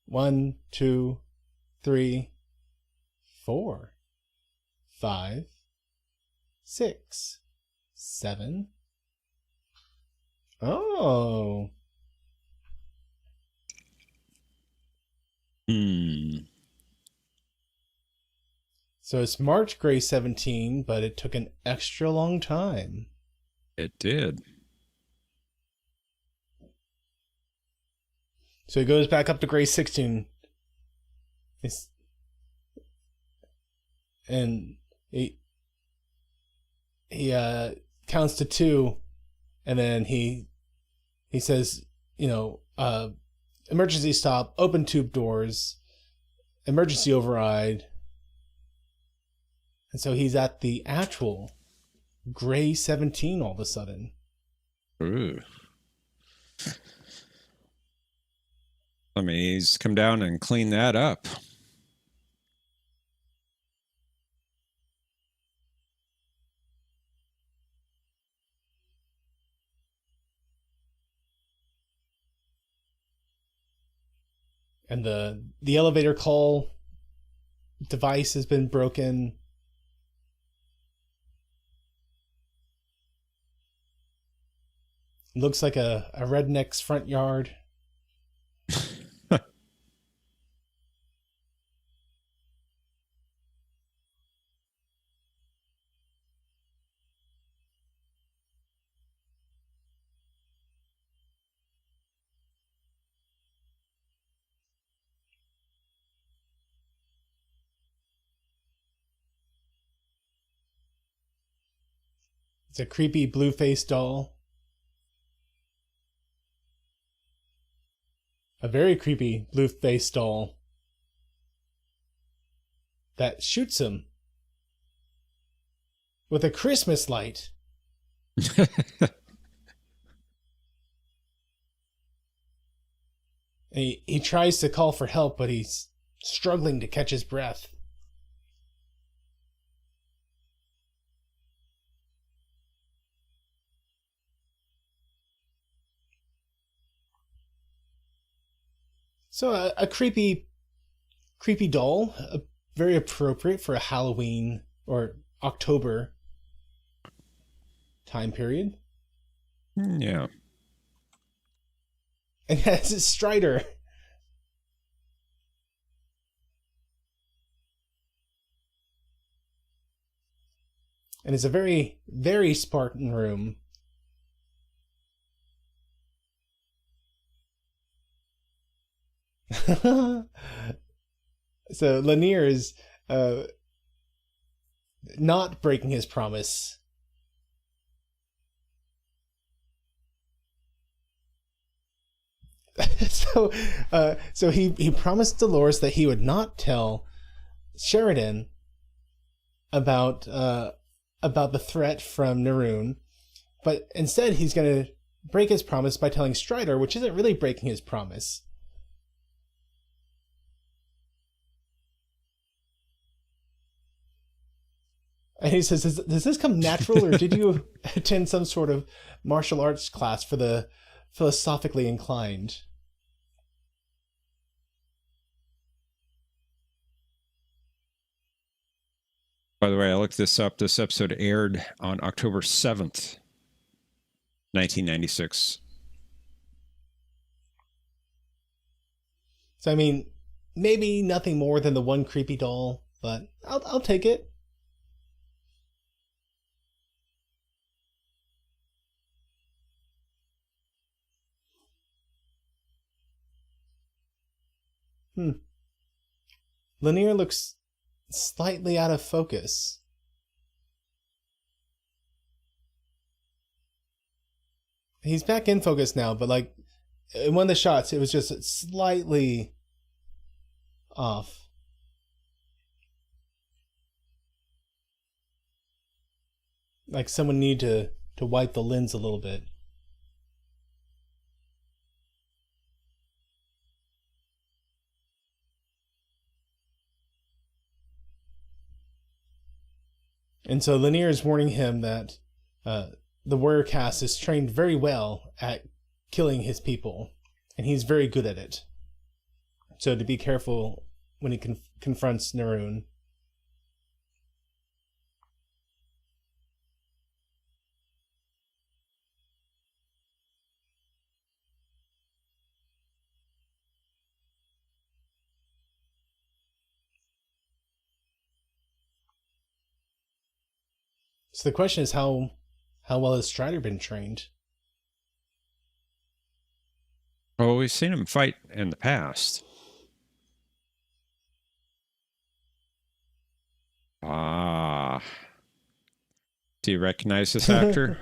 1, 2, 3, 4, 5, 6, 7. Oh. So it's marked Grey 17, but it took an extra long time. It did. So he goes back up to Grey 16. And he counts to 2, and then he says, emergency stop, open tube doors, emergency override. And so he's at the actual Grey 17 all of a sudden. Ooh. I mean, he's come down and cleaned that up. And the elevator call device has been broken. Looks like a redneck's front yard. It's a creepy blue-faced doll. A very creepy blue-faced doll that shoots him with a Christmas light. He tries to call for help, but he's struggling to catch his breath. So a creepy doll, very appropriate for a Halloween or October time period. Yeah. And that's his Strider. And it's a very, very Spartan room. So Lanier is not breaking his promise. so so he promised Dolores that he would not tell Sheridan about the threat from Naroon, but instead he's going to break his promise by telling Strider, which isn't really breaking his promise. And he says, does this come natural, or did you attend some sort of martial arts class for the philosophically inclined? By the way, I looked this up. This episode aired on October 7th, 1996. So, I mean, maybe nothing more than the one creepy doll, but I'll take it. Lanier looks slightly out of focus. He's back in focus now, but like in one of the shots, it was just slightly off. Like someone need to wipe the lens a little bit. And so Lanier is warning him that the warrior caste is trained very well at killing his people, and he's very good at it. So to be careful when he confronts Naroon. So the question is, how well has Strider been trained? Oh, we've seen him fight in the past. Ah. Do you recognize this actor?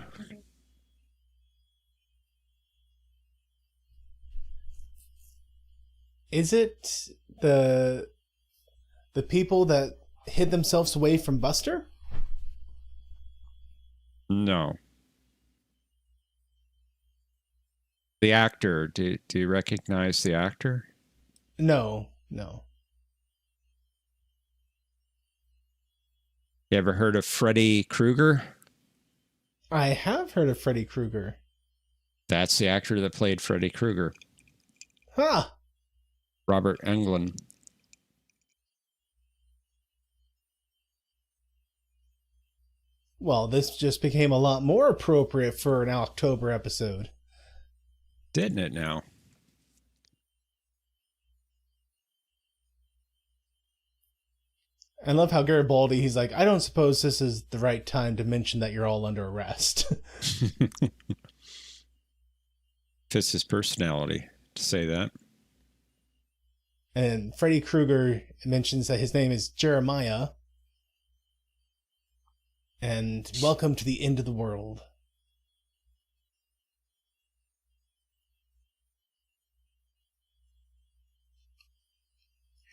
Is it the people that hid themselves away from Buster? No. The actor, do you recognize the actor? No. You ever heard of Freddy Krueger? I have heard of Freddy Krueger. That's the actor that played Freddy Krueger. Huh. Robert Englund. Well, this just became a lot more appropriate for an October episode. Didn't it now? I love how Garibaldi, he's like, I don't suppose this is the right time to mention that you're all under arrest. Fits his personality to say that. And Freddy Krueger mentions that his name is Jeremiah. And welcome to the end of the world.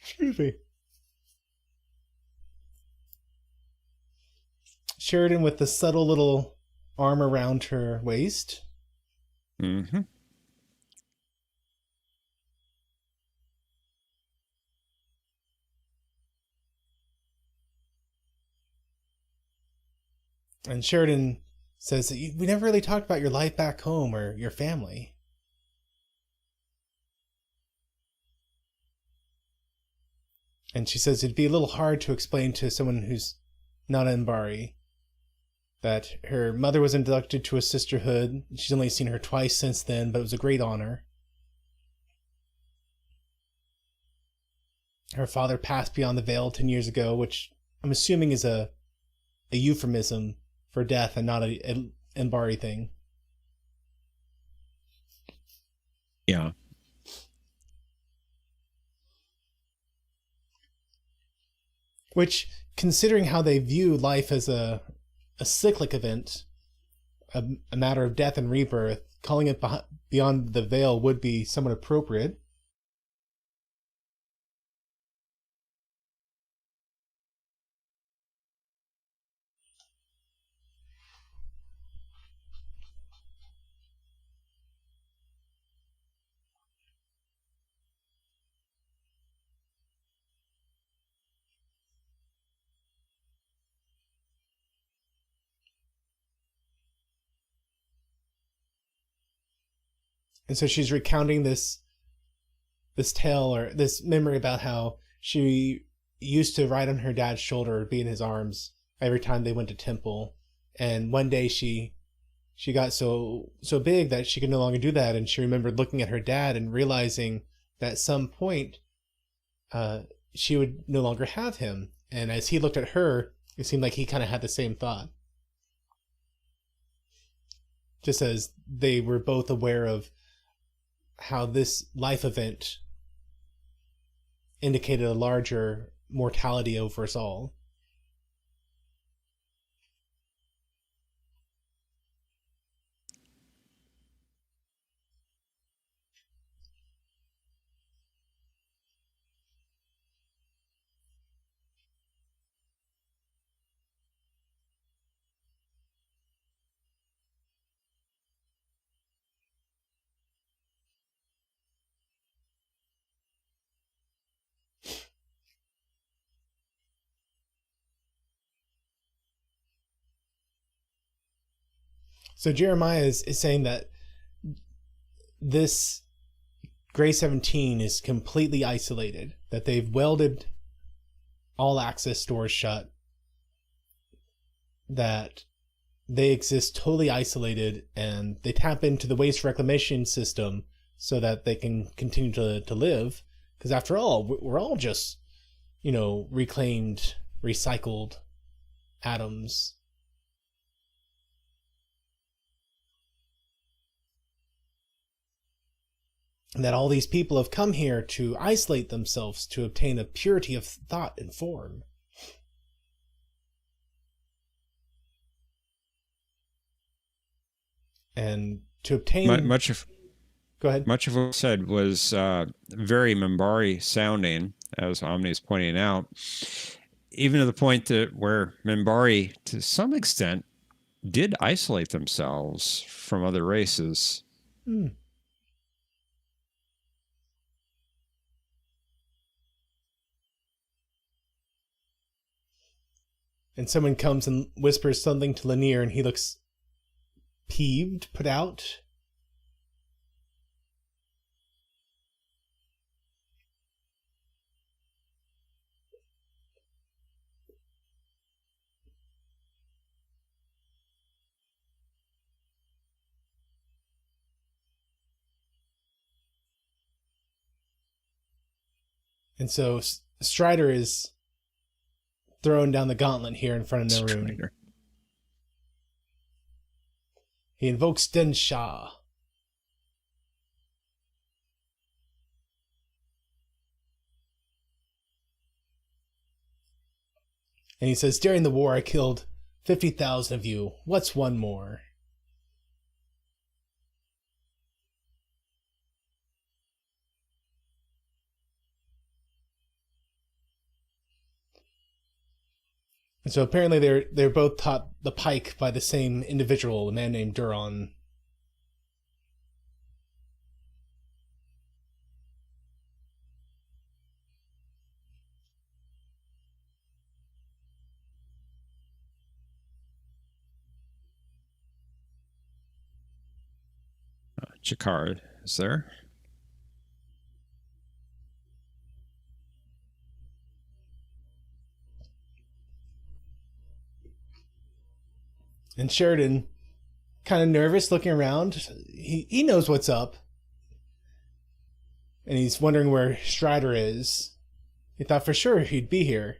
Excuse me. Sheridan with the subtle little arm around her waist. Mm-hmm. And Sheridan says that we never really talked about your life back home or your family. And she says it'd be a little hard to explain to someone who's not an Mbari that her mother was inducted to a sisterhood. She's only seen her twice since then, but it was a great honor. Her father passed beyond the veil 10 years ago, which I'm assuming is a euphemism for death and not an Mbari thing. Yeah. Which, considering how they view life as a cyclic event, a matter of death and rebirth, calling it Beyond the Veil would be somewhat appropriate. And so she's recounting this tale, or this memory, about how she used to ride on her dad's shoulder, be in his arms every time they went to temple. And one day she got so big that she could no longer do that. And she remembered looking at her dad and realizing that at some point, she would no longer have him. And as he looked at her, it seemed like he kind of had the same thought. Just as they were both aware of how this life event indicated a larger mortality over us all. So Jeremiah is saying that this Grey 17 is completely isolated, that they've welded all access doors shut, that they exist totally isolated, and they tap into the waste reclamation system so that they can continue to live. Because after all, we're all just, reclaimed, recycled atoms. And that all these people have come here to isolate themselves to obtain a purity of thought and form. And to obtain... Go ahead. Much of what said was very Minbari sounding, as Omni is pointing out, even to the point that where Minbari, to some extent, did isolate themselves from other races. And someone comes and whispers something to Lanier, and he looks peeved, put out. And so Strider is throwing down the gauntlet here in front of Naroon. He invokes Den Shah. And he says, during the war I killed 50,000 of you. What's one more? And so apparently they're both taught the pike by the same individual, a man named Duron. Jakar is there. And Sheridan, kind of nervous, looking around. He knows what's up. And he's wondering where Strider is. He thought for sure he'd be here.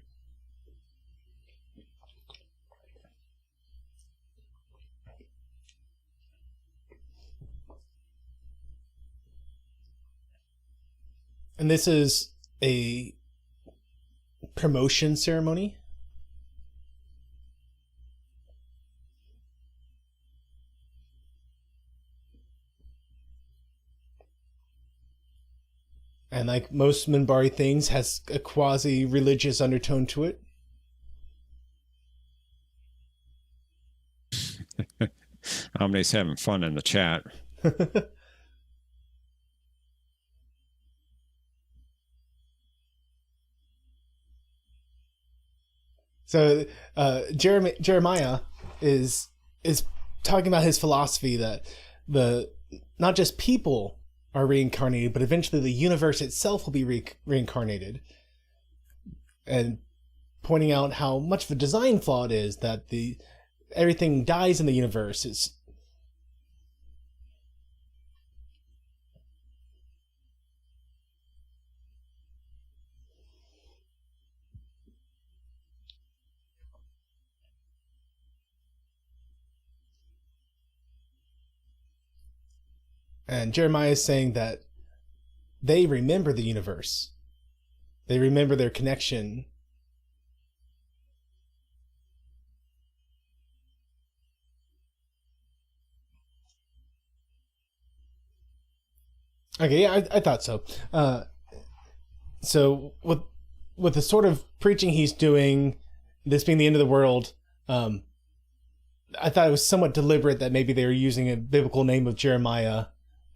And this is a promotion ceremony. And like most Minbari things, has a quasi-religious undertone to it. Omni's having fun in the chat. So Jeremiah is talking about his philosophy that not just people are reincarnated, but eventually the universe itself will be reincarnated, and pointing out how much of a design flaw it is that everything dies in the universe. And Jeremiah is saying that they remember the universe. They remember their connection. Okay, yeah, I thought so. So with the sort of preaching he's doing, this being the end of the world, I thought it was somewhat deliberate that maybe they were using a biblical name of Jeremiah,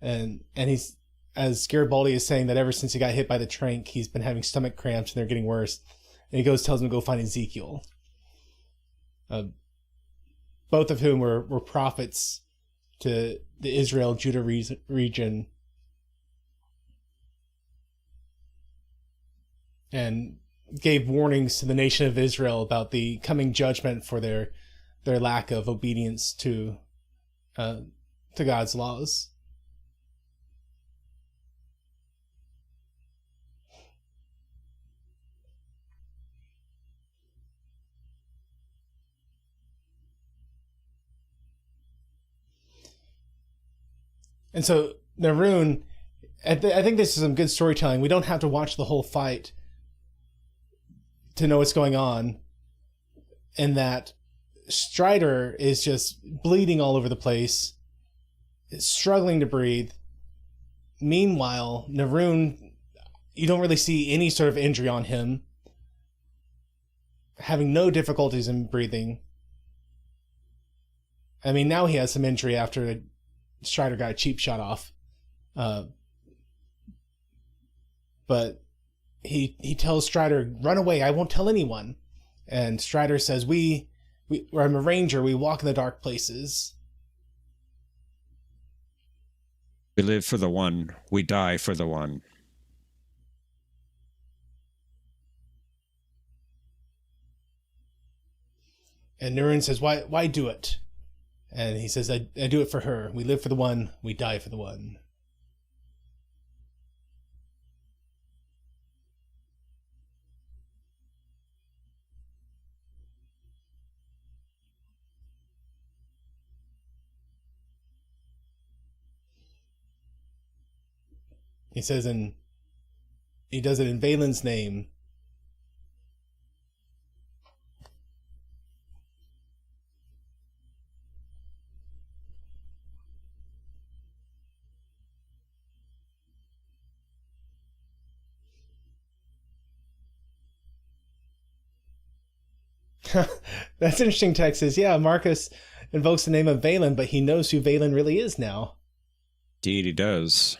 and he's, as Garibaldi is saying, that ever since he got hit by the trank, he's been having stomach cramps and they're getting worse. And he tells him to go find Ezekiel. Both of whom were prophets to the Israel-Judah region. And gave warnings to the nation of Israel about the coming judgment for their lack of obedience to God's laws. And so Naroon, I think this is some good storytelling. We don't have to watch the whole fight to know what's going on, and that Strider is just bleeding all over the place, struggling to breathe. Meanwhile, Naroon, you don't really see any sort of injury on him, having no difficulties in breathing. I mean, now he has some injury after Strider got a cheap shot off. But he tells Strider, "Run away, I won't tell anyone." And Strider says, I'm a ranger, we walk in the dark places. We live for the one, we die for the one. And Naroon says, why do it? And he says, I do it for her. We live for the one, we die for the one. He says, and he does it in Valen's name. That's interesting. Text says, yeah, Marcus invokes the name of Valen, but he knows who Valen really is now. Indeed, he does.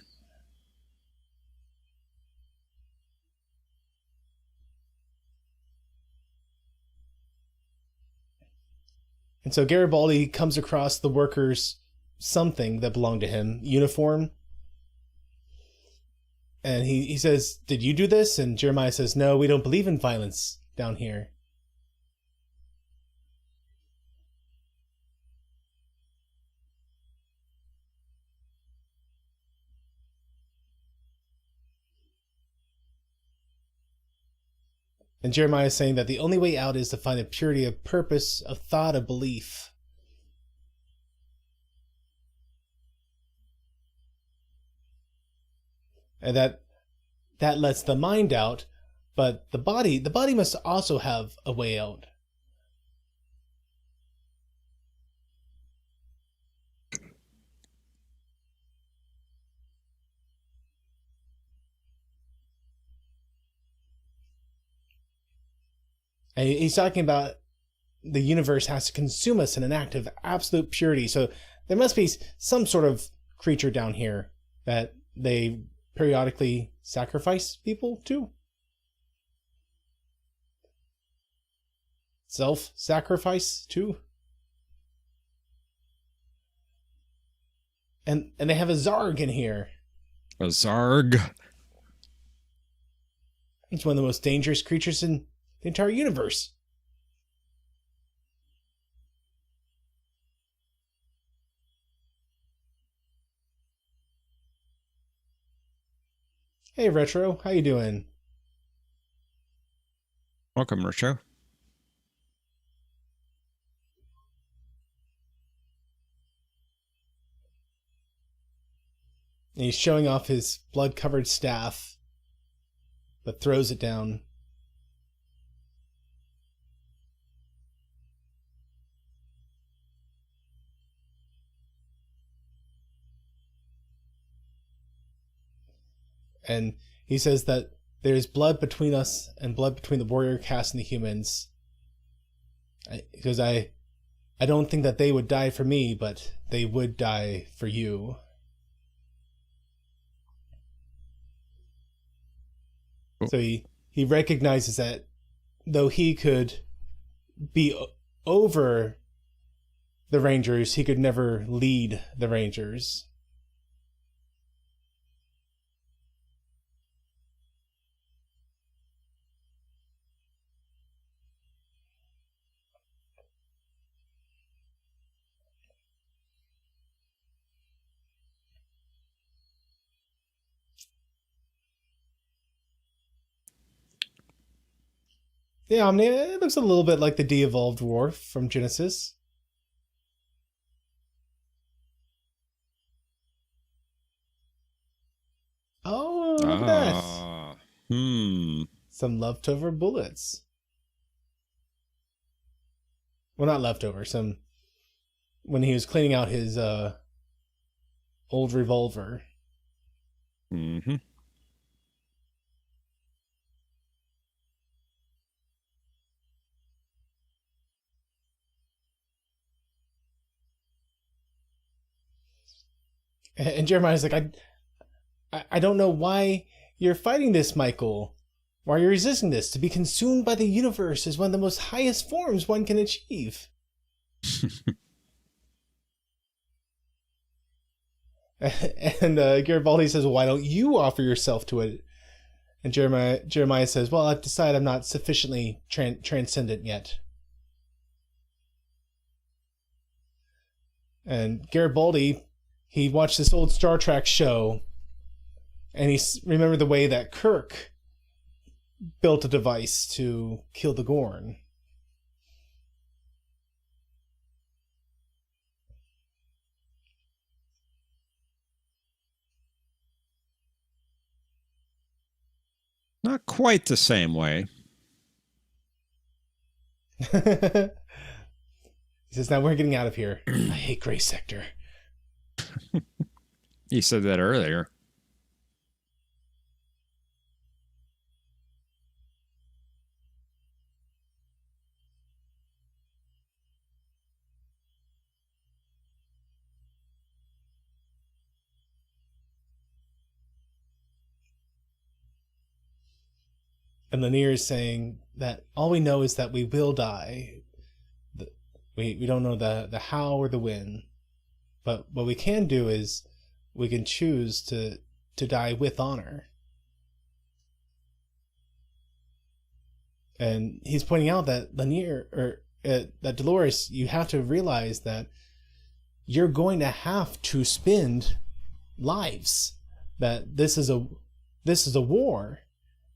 And so Garibaldi comes across the workers' something that belonged to him, uniform. And he says, did you do this? And Jeremiah says, no, we don't believe in violence down here. And Jeremiah is saying that the only way out is to find a purity of purpose, of thought, of belief. And that lets the mind out, but the body must also have a way out. And he's talking about the universe has to consume us in an act of absolute purity. So there must be some sort of creature down here that they periodically sacrifice people to. Self-sacrifice too. And they have a Zarg in here. A Zarg? It's one of the most dangerous creatures in the entire universe. Hey Retro, how you doing? Welcome, Retro. And he's showing off his blood-covered staff, but throws it down. And he says that there's blood between us and blood between the warrior caste and the humans. Because I don't think that they would die for me, but they would die for you. So he recognizes that though he could be over the Rangers, he could never lead the Rangers. Yeah, Omni, it looks a little bit like the de-evolved Worf from Genesis. Oh, look at that. Some leftover bullets. Well, not leftover, some... When he was cleaning out his old revolver. Mm-hmm. And Jeremiah's like, I don't know why you're fighting this, Michael. Why are you resisting this? To be consumed by the universe is one of the most highest forms one can achieve. And Garibaldi says, well, why don't you offer yourself to it? And Jeremiah says, well, I've decided I'm not sufficiently transcendent yet. And Garibaldi, he watched this old Star Trek show, and he remembered the way that Kirk built a device to kill the Gorn. Not quite the same way. He says, now we're getting out of here. I hate Gray Sector. You said that earlier. And Lanier is saying that all we know is that we will die. We don't know the how or the when. But what we can do is we can choose to die with honor. And he's pointing out that that Dolores, you have to realize that you're going to have to spend lives. That this is a war.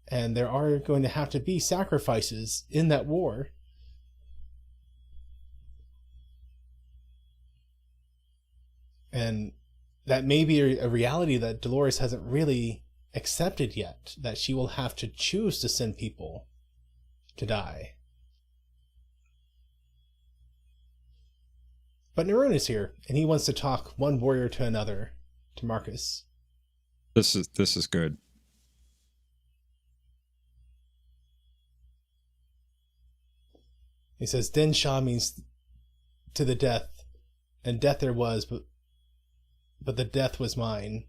And there are going to have to be sacrifices in that war. And that may be a reality that Dolores hasn't really accepted yet, that she will have to choose to send people to die. But Neroon is here, and he wants to talk one warrior to another, to Marcus. This is good. He says, Den Shah means to the death, and death there was, but the death was mine.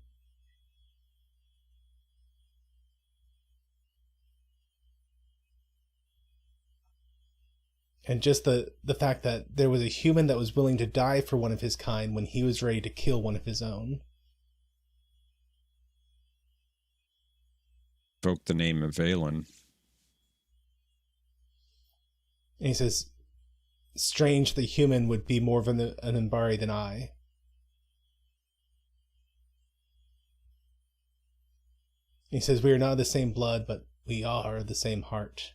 And just the fact that there was a human that was willing to die for one of his kind when he was ready to kill one of his own. Invoke the name of Valen. And he says, strange the human would be more of an Umbari than I. He says, we are not of the same blood, but we are of the same heart.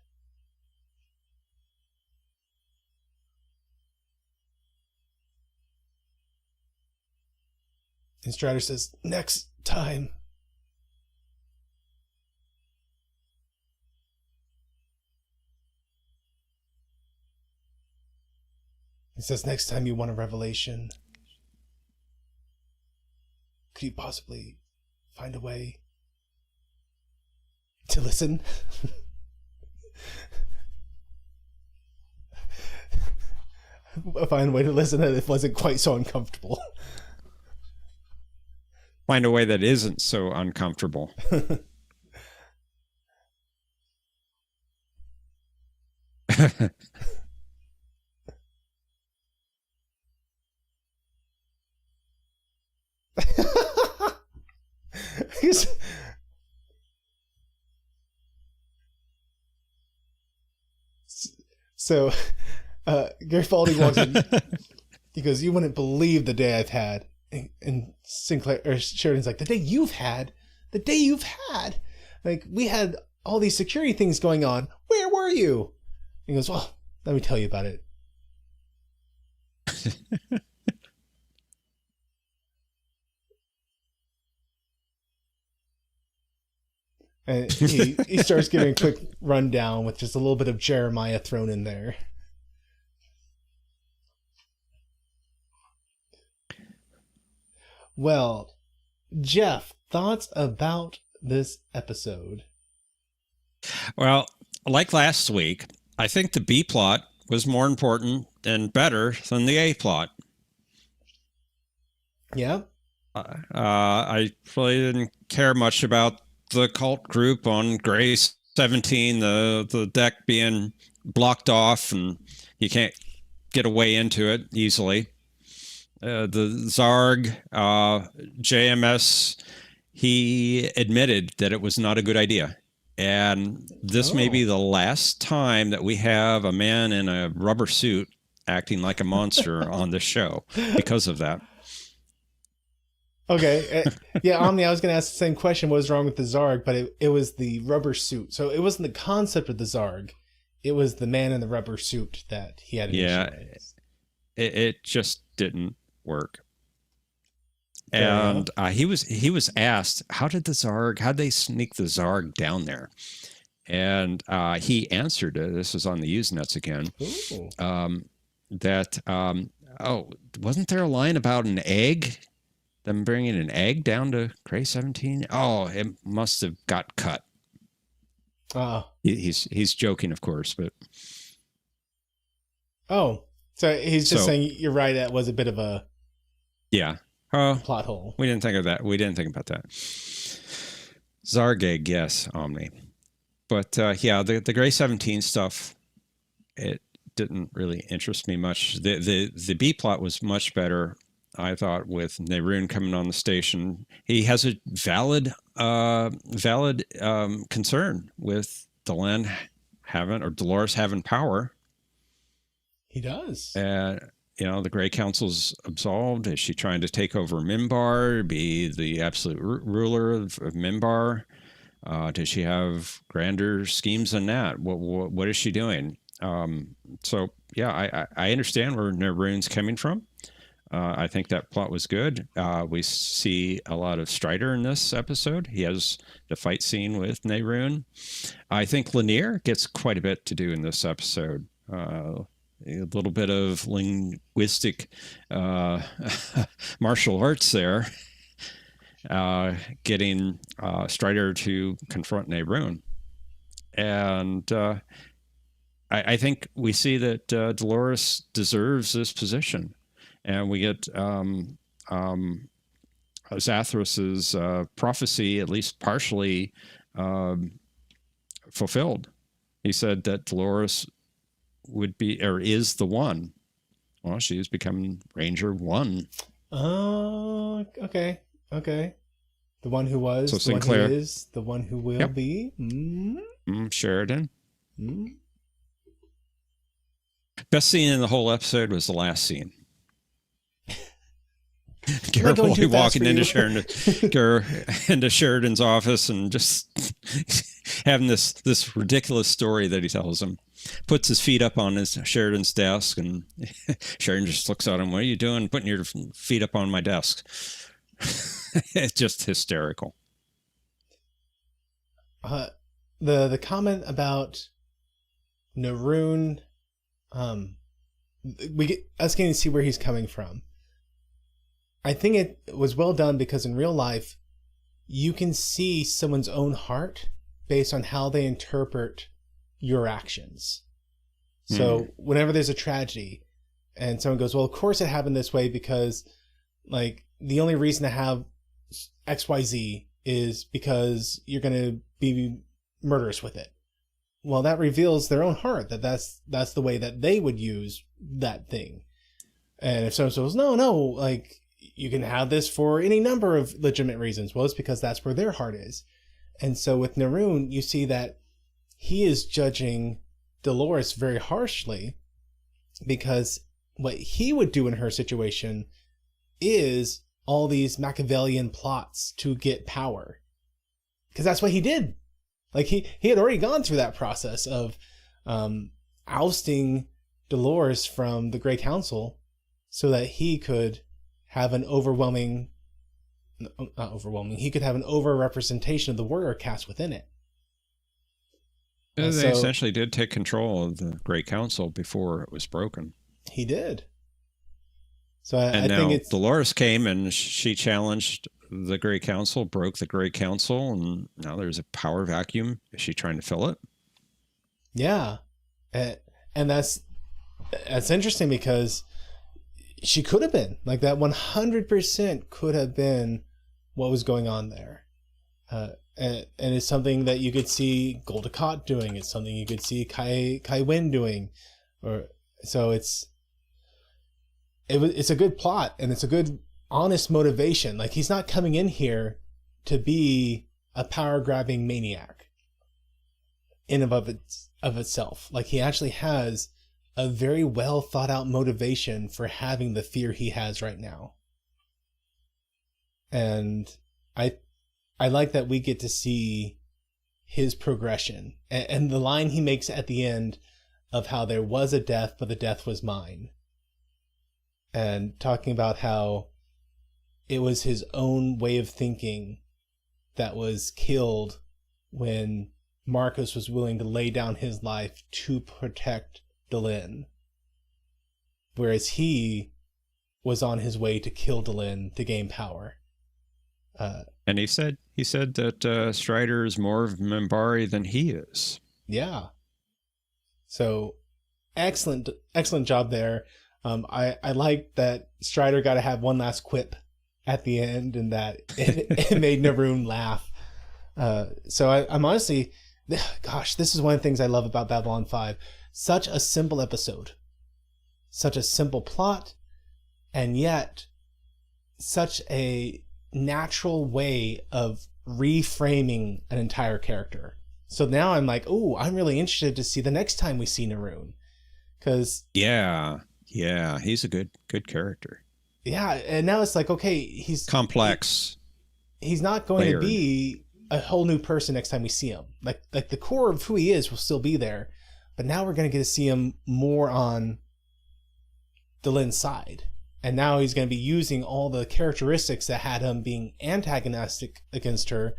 And Strider says, next time. He says, next time you want a revelation, could you possibly find a way to listen? Find a way to listen that it wasn't quite so uncomfortable. Find a way that isn't so uncomfortable. So, Garibaldi walks in. He goes, you wouldn't believe the day I've had. And Sinclair or Sheridan's like, the day you've had? Like, we had all these security things going on. Where were you? He goes, well, let me tell you about it. And he starts giving a quick rundown with just a little bit of Jeremiah thrown in there. Well, Jeff, thoughts about this episode? Well, like last week, I think the B plot was more important and better than the A plot. Yeah. I really didn't care much about the cult group on Gray 17, the deck being blocked off and you can't get a way into it easily. The Zarg, JMS, he admitted that it was not a good idea. And this may be the last time that we have a man in a rubber suit acting like a monster on the show because of that. Okay. Yeah, Omni, I was going to ask the same question. What was wrong with the Zarg? But it was the rubber suit. So it wasn't the concept of the Zarg. It was the man in the rubber suit that he had. Yeah, it just didn't work. And he was asked, how'd they sneak the Zarg down there? And he answered it. This was on the Usenets again. Wasn't there a line about an egg? Them bringing an egg down to Gray 17? Oh, it must have got cut. He's joking, of course, but. Oh, so he's just saying you're right. That was a bit of a plot hole. We didn't think of that. We didn't think about that. Zarg egg, yes, Omni. But the Gray 17 stuff, it didn't really interest me much. The B plot was much better, I thought, with Neroon coming on the station. He has a valid concern with Dolores having power. He does. The Grey Council's absolved. Is she trying to take over Minbar, be the absolute ruler of Minbar? Does she have grander schemes than that? What is she doing? I understand where Neroon's coming from. I think that plot was good. We see a lot of Strider in this episode. He has the fight scene with Neroon. I think Lanier gets quite a bit to do in this episode. A little bit of linguistic martial arts there, getting Strider to confront Neroon. And I think we see that Dolores deserves this position, and we get Zathros's prophecy at least partially fulfilled. He said that Dolores would be, or is, the one. Well, she's become Ranger 1. Oh, okay. The one who was, so the Sinclair, one who is, the one who will be. Sheridan. Best scene in the whole episode was the last scene. Carefully walking into Sheridan's office and just having this ridiculous story that he tells him. Puts his feet up on Sheridan's desk, and Sheridan just looks at him. What are you doing, putting your feet up on my desk? It's just hysterical. The comment about Naroon, we get us getting to see where he's coming from. I think it was well done because in real life, you can see someone's own heart based on how they interpret your actions. So whenever there's a tragedy and someone goes, well, of course it happened this way because like the only reason to have XYZ is because you're going to be murderous with it. Well, that reveals their own heart, that's the way that they would use that thing. And if someone says, no, like you can have this for any number of legitimate reasons. Well, it's because that's where their heart is. And so with Naroon, you see that he is judging Dolores very harshly because what he would do in her situation is all these Machiavellian plots to get power. Because that's what he did. Like he had already gone through that process of ousting Dolores from the Grey Council so that he could have an he could have an over-representation of the warrior caste within it. They essentially did take control of the Grey Council before it was broken. He did. So I now think it's Dolores came and she challenged the Grey Council, broke the Grey Council, and now there's a power vacuum. Is she trying to fill it? Yeah, and that's interesting because she could have been like that. 100% could have been what was going on there, and it's something that you could see Gul Dukat doing. It's something you could see Kai Wynn doing, or so it's a good plot and it's a good honest motivation. Like he's not coming in here to be a power grabbing maniac in and of itself. Like he actually has a very well thought out motivation for having the fear he has right now. And I like that we get to see his progression and the line he makes at the end of how there was a death, but the death was mine. And talking about how it was his own way of thinking that was killed when Marcos was willing to lay down his life to protect Delenn. Whereas he was on his way to kill Delenn to gain power. And he said that Strider is more of Minbari than he is. Yeah. So excellent job there. I like that Strider got to have one last quip at the end, and that it made Naroon laugh. So I'm honestly, gosh, this is one of the things I love about Babylon 5. Such a simple episode, such a simple plot, and yet such a natural way of reframing an entire character. So now I'm like, oh, I'm really interested to see the next time we see Naroon, because yeah, he's a good character. Yeah, and now it's like, okay, he's complex. He's not going to be a whole new person next time we see him. Like the core of who he is will still be there, but now we're going to get to see him more on Delenn's side. And now he's going to be using all the characteristics that had him being antagonistic against her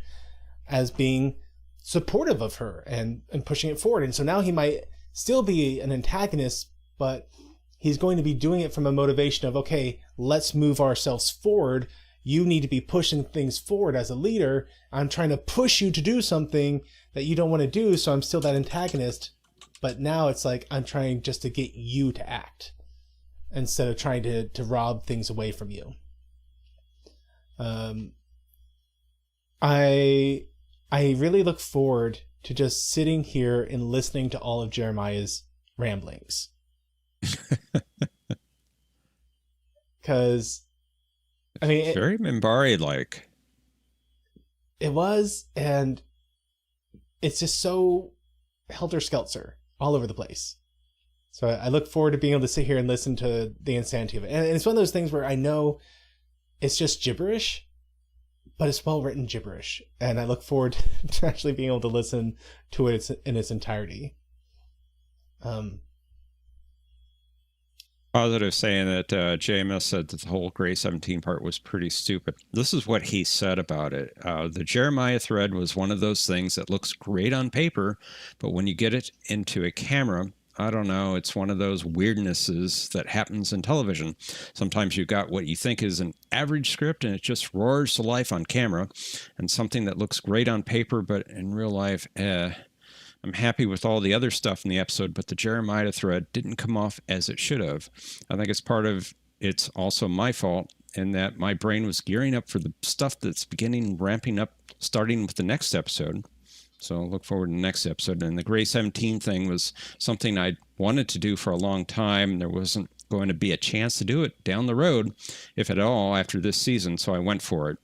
as being supportive of her and pushing it forward. And so now he might still be an antagonist, but he's going to be doing it from a motivation of, okay, let's move ourselves forward. You need to be pushing things forward as a leader. I'm trying to push you to do something that you don't want to do, so I'm still that antagonist, but now it's like I'm trying just to get you to act instead of trying to rob things away from you. I really look forward to just sitting here and listening to all of Jeremiah's ramblings. Because, I mean... very Minbari-like. It was, and it's just so helter-skelter all over the place. So I look forward to being able to sit here and listen to the insanity of it. And it's one of those things where I know it's just gibberish, but it's well-written gibberish. And I look forward to actually being able to listen to it in its entirety. Positive saying that JMS said that the whole Gray 17 part was pretty stupid. This is what he said about it. The Jeremiah thread was one of those things that looks great on paper, but when you get it into a camera, I don't know, it's one of those weirdnesses that happens in television. Sometimes you got what you think is an average script and it just roars to life on camera, and something that looks great on paper, but in real life, I'm happy with all the other stuff in the episode, but the Jeremiah thread didn't come off as it should have. I think it's also my fault in that my brain was gearing up for the stuff that's ramping up, starting with the next episode. So I'll look forward to the next episode. And the Gray 17 thing was something I wanted to do for a long time. There wasn't going to be a chance to do it down the road, if at all, after this season. So I went for it.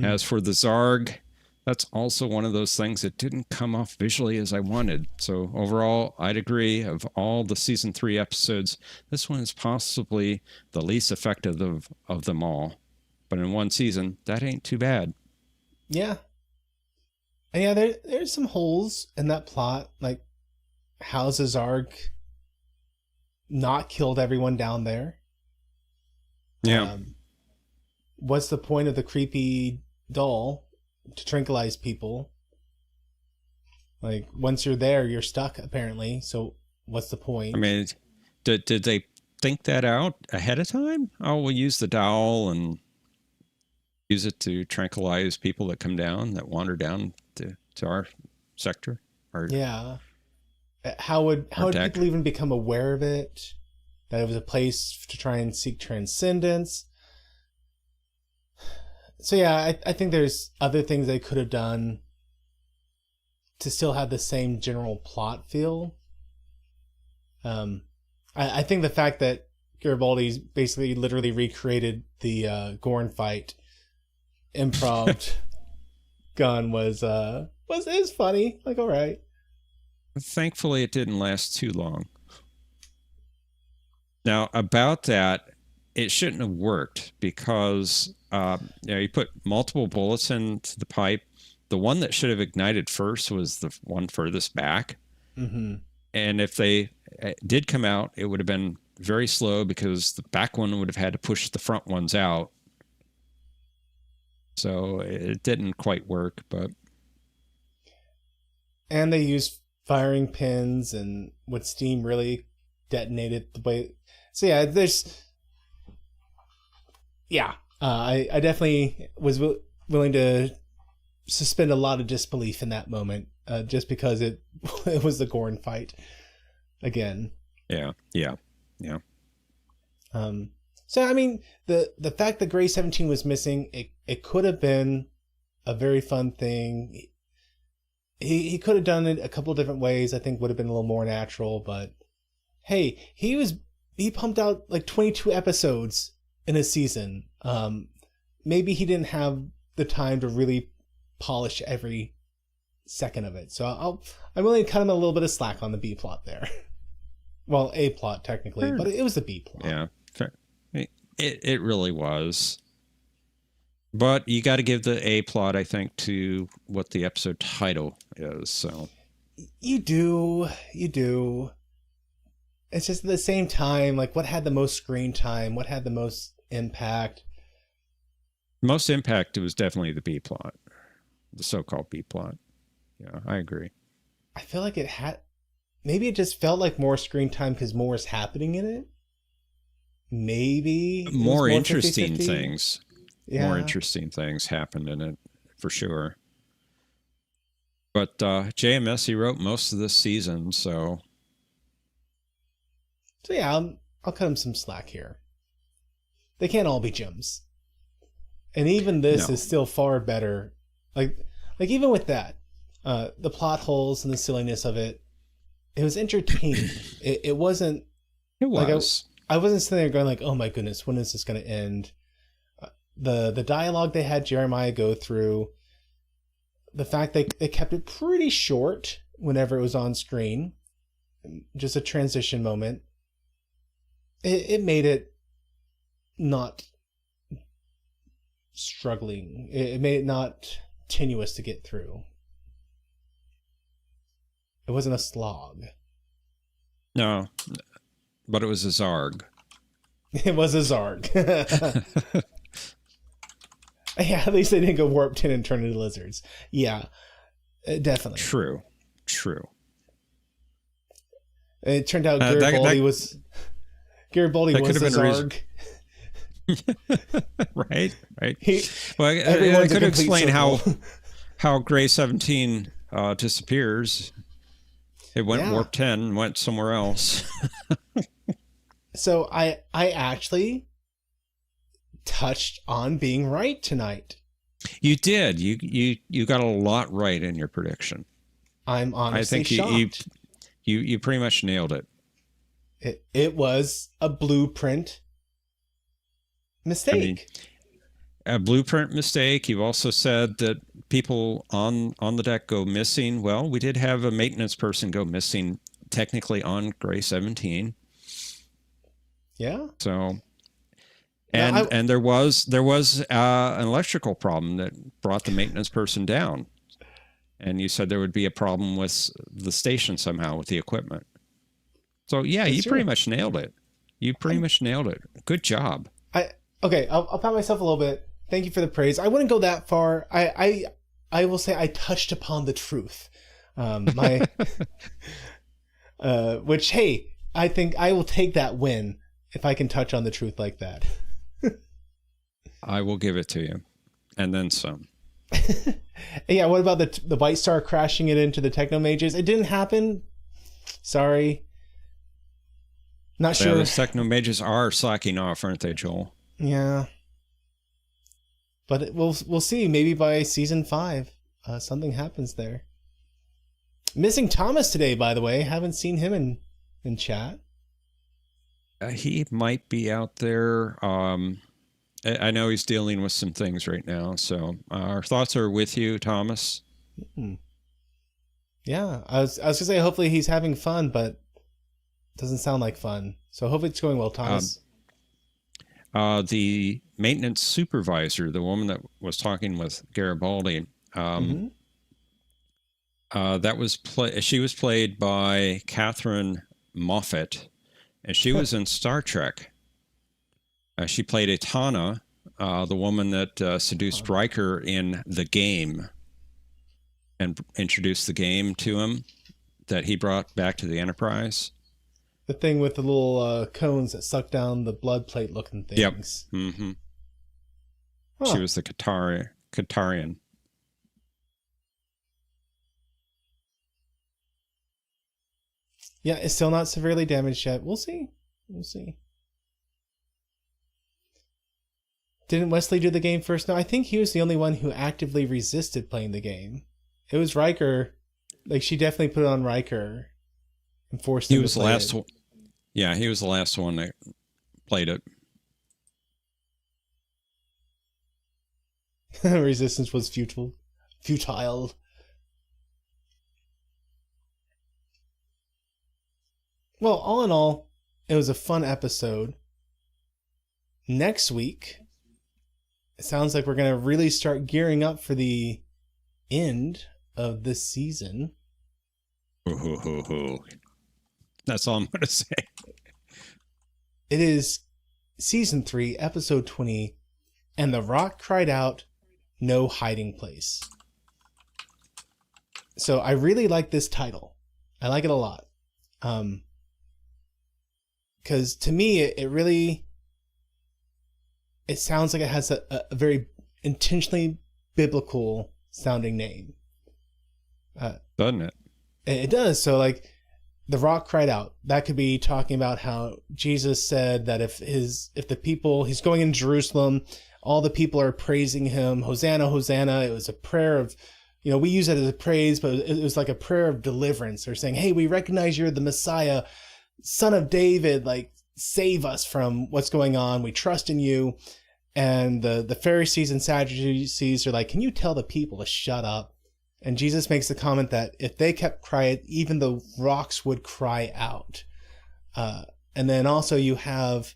As for the Zarg, that's also one of those things that didn't come off visually as I wanted. So overall, I'd agree, of all the season 3 episodes, this one is possibly the least effective of them all. But in one season, that ain't too bad. Yeah. And yeah, there's some holes in that plot, like how's Zarg not killed everyone down there? Yeah. What's the point of the creepy doll to tranquilize people? Like, once you're there, you're stuck, apparently. So what's the point? I mean, did they think that out ahead of time? Oh, we'll use the doll and use it to tranquilize people that come down, that wander down to our sector. Yeah. How would people even become aware of it? That it was a place to try and seek transcendence? So yeah, I think there's other things they could have done to still have the same general plot feel. I think the fact that Garibaldi's basically literally recreated the Gorn fight improv gun was funny. Like, all right. Thankfully, it didn't last too long. Now, about that, it shouldn't have worked because you put multiple bullets into the pipe. The one that should have ignited first was the one furthest back. Mm-hmm. And if they did come out, it would have been very slow because the back one would have had to push the front ones out. So it didn't quite work, but... And they used firing pins and what steam really detonated the way... So yeah, there's... Yeah, I definitely was willing to suspend a lot of disbelief in that moment, just because it was the Gorn fight again. Yeah. So I mean, the fact that Gray 17 was missing, it could have been a very fun thing. He could have done it a couple of different ways. I think would have been a little more natural. But hey, he pumped out like 22 episodes in a season. Maybe he didn't have the time to really polish every second of it. So I'm willing to cut him a little bit of slack on the B plot there. Well, A plot technically, but it was the B plot. Yeah, fair. It really was. But you got to give the A plot, I think, to what the episode title is. So you do. It's just at the same time, like, what had the most screen time? What had the most impact? Most impact, it was definitely the B plot, the so-called B plot. Yeah, I agree. I feel like maybe it just felt like more screen time because more is happening in it. Maybe more interesting 50-50. Things. Yeah. More interesting things happened in it, for sure. But JMS, he wrote most of this season, so So yeah, I'll cut them some slack here. They can't all be gems. And even this is still far better. Like even with that, the plot holes and the silliness of it, it was entertaining. It wasn't. It was. Like I wasn't sitting there going like, "Oh my goodness, when is this going to end?" The dialogue they had Jeremiah go through, the fact they kept it pretty short whenever it was on screen, just a transition moment. It made it not struggling. It made it not tenuous to get through. It wasn't a slog. No, but it was a Zarg. It was a Zarg. Yeah, at least they didn't go warp 10 and turn into lizards. Yeah, definitely. True. It turned out Garibaldi was the Zarg. Right. Well, I could explain how Gray 17 disappears. It went warp 10 and went somewhere else. So I actually touched on being right tonight. You did. You got a lot right in your prediction. I'm honestly shocked. You pretty much nailed it. It was a blueprint mistake. I mean, a blueprint mistake. You also said that people on the deck go missing. Well, we did have a maintenance person go missing technically on Gray 17. Yeah. So and there was an electrical problem that brought the maintenance person down. And you said there would be a problem with the station somehow with the equipment. So yeah, you pretty much nailed it. Good job. I'll pat myself a little bit. Thank you for the praise. I wouldn't go that far. I will say I touched upon the truth. Which, hey, I think I will take that win if I can touch on the truth like that. I will give it to you, and then some. Yeah, what about the White Star crashing it into the Techno Mages? It didn't happen. Sorry. Not sure. The Techno Mages are slacking off, aren't they, Joel? Yeah. But we'll see. Maybe by season 5, something happens there. Missing Thomas today, by the way. Haven't seen him in chat. He might be out there. I know he's dealing with some things right now. So our thoughts are with you, Thomas. Yeah, I was gonna say hopefully he's having fun, but it doesn't sound like fun. So hopefully it's going well, Thomas. The maintenance supervisor, the woman that was talking with Garibaldi, she was played by Catherine Moffat, and she was in Star Trek. She played Etana, the woman that seduced Riker in The Game and introduced the game to him that he brought back to the Enterprise. The thing with the little cones that suck down the blood plate looking things. Yep. Mm-hmm. Huh. She was the Qatarian. Yeah, it's still not severely damaged yet. We'll see. Didn't Wesley do the game first? No, I think he was the only one who actively resisted playing the game. It was Riker. Like, she definitely put it on Riker and forced him to play it. Yeah, he was the last one that played it. Resistance was futile. Well, all in all, it was a fun episode. Next week, it sounds like we're going to really start gearing up for the end of this season. That's all I'm going to say. It is season 3, episode 20, and The Rock cried out, "No hiding place." So I really like this title. I like it a lot. Because to me, it sounds like it has a very intentionally biblical sounding name. Doesn't it? It does. So like, the rock cried out. That could be talking about how Jesus said that if the people, he's going in Jerusalem, all the people are praising him, Hosanna, Hosanna. It was a prayer of, we use it as a praise, but it was like a prayer of deliverance. They're saying, hey, we recognize you're the Messiah, Son of David, like save us from what's going on. We trust in you. And the Pharisees and Sadducees are like, can you tell the people to shut up? And Jesus makes the comment that if they kept quiet, even the rocks would cry out. And then also you have,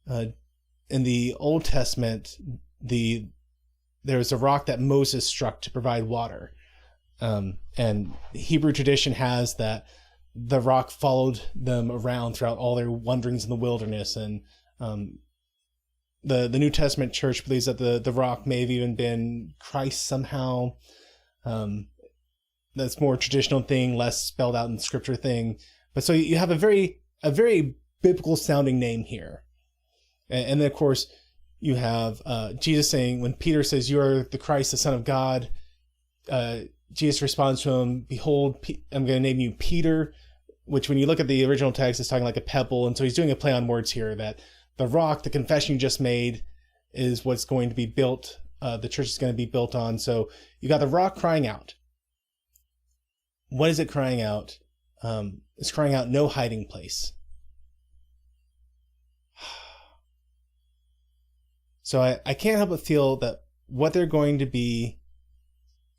in the Old Testament, there was a rock that Moses struck to provide water. And Hebrew tradition has that the rock followed them around throughout all their wanderings in the wilderness. And the New Testament church believes that the rock may have even been Christ somehow. That's more traditional thing, less spelled out in scripture thing. But so you have a very biblical sounding name here. And then of course you have Jesus saying, when Peter says, you are the Christ, the Son of God, Jesus responds to him, behold, I'm going to name you Peter, which when you look at the original text is talking like a pebble. And so he's doing a play on words here, that the rock, the confession you just made, is what's going to be built. The church is going to be built on. So you got the rock crying out. What is it crying out? It's crying out, no hiding place. So I can't help but feel that what they're going to be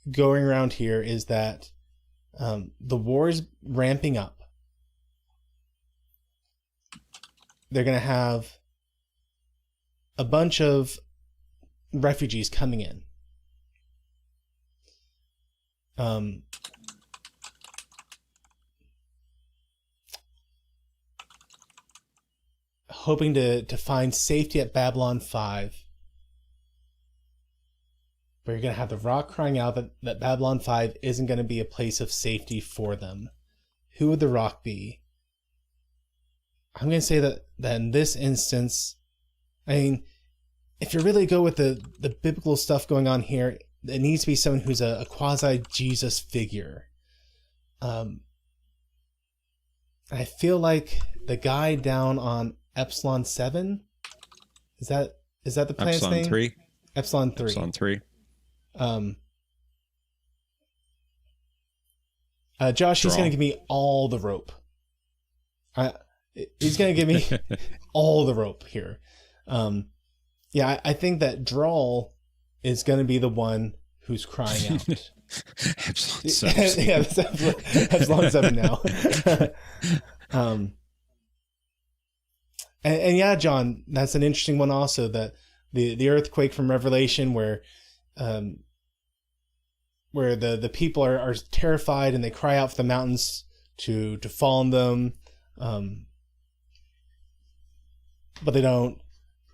going around here is that the war is ramping up. They're going to have a bunch of refugees coming in. Hoping to find safety at Babylon 5. But you're going to have the rock crying out that Babylon 5 isn't going to be a place of safety for them. Who would the rock be? I'm going to say that in this instance, I mean, if you really go with the biblical stuff going on here, it needs to be someone who's a quasi-Jesus figure. I feel like the guy down on Epsilon 7, is that the planet's name? Epsilon 3. Epsilon 3. Epsilon 3. Josh, he's going to give me all the rope. He's going to give me all the rope here. Yeah, I think that Drawl is going to be the one who's crying out. Epsilon 7. Yeah, that's Epsilon 7 now. And yeah, John, that's an interesting one also, that the earthquake from Revelation where the people are terrified and they cry out for the mountains to fall on them. But they don't.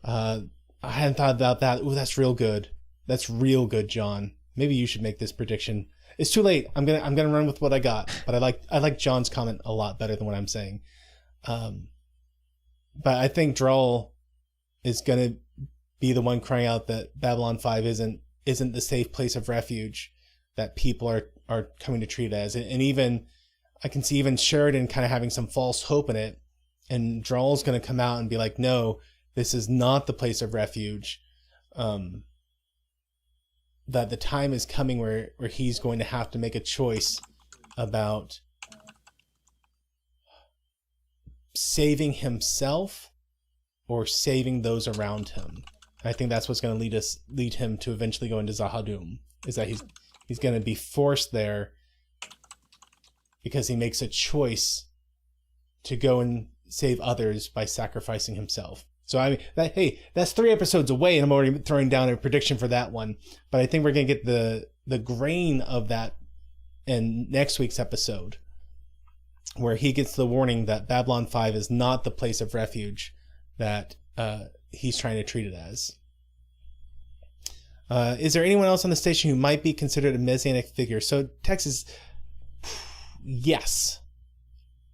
I hadn't thought about that. Ooh, that's real good. That's real good, John. Maybe you should make this prediction. It's too late. I'm gonna run with what I got. But I like John's comment a lot better than what I'm saying. But I think Drawl is gonna be the one crying out that Babylon 5 isn't the safe place of refuge that people are coming to treat it as. And even I can see even Sheridan kind of having some false hope in it. And Drawl's going to come out and be like, no, this is not the place of refuge. That the time is coming where he's going to have to make a choice about saving himself or saving those around him. And I think that's what's going to lead him to eventually go into Zahadum, is that he's going to be forced there because he makes a choice to go and save others by sacrificing himself. So I mean, that's 3 episodes away, and I'm already throwing down a prediction for that one. But I think we're gonna get the grain of that in next week's episode, where he gets the warning that Babylon 5 is not the place of refuge that he's trying to treat it as. Is there anyone else on the station who might be considered a messianic figure? So Texas, yes.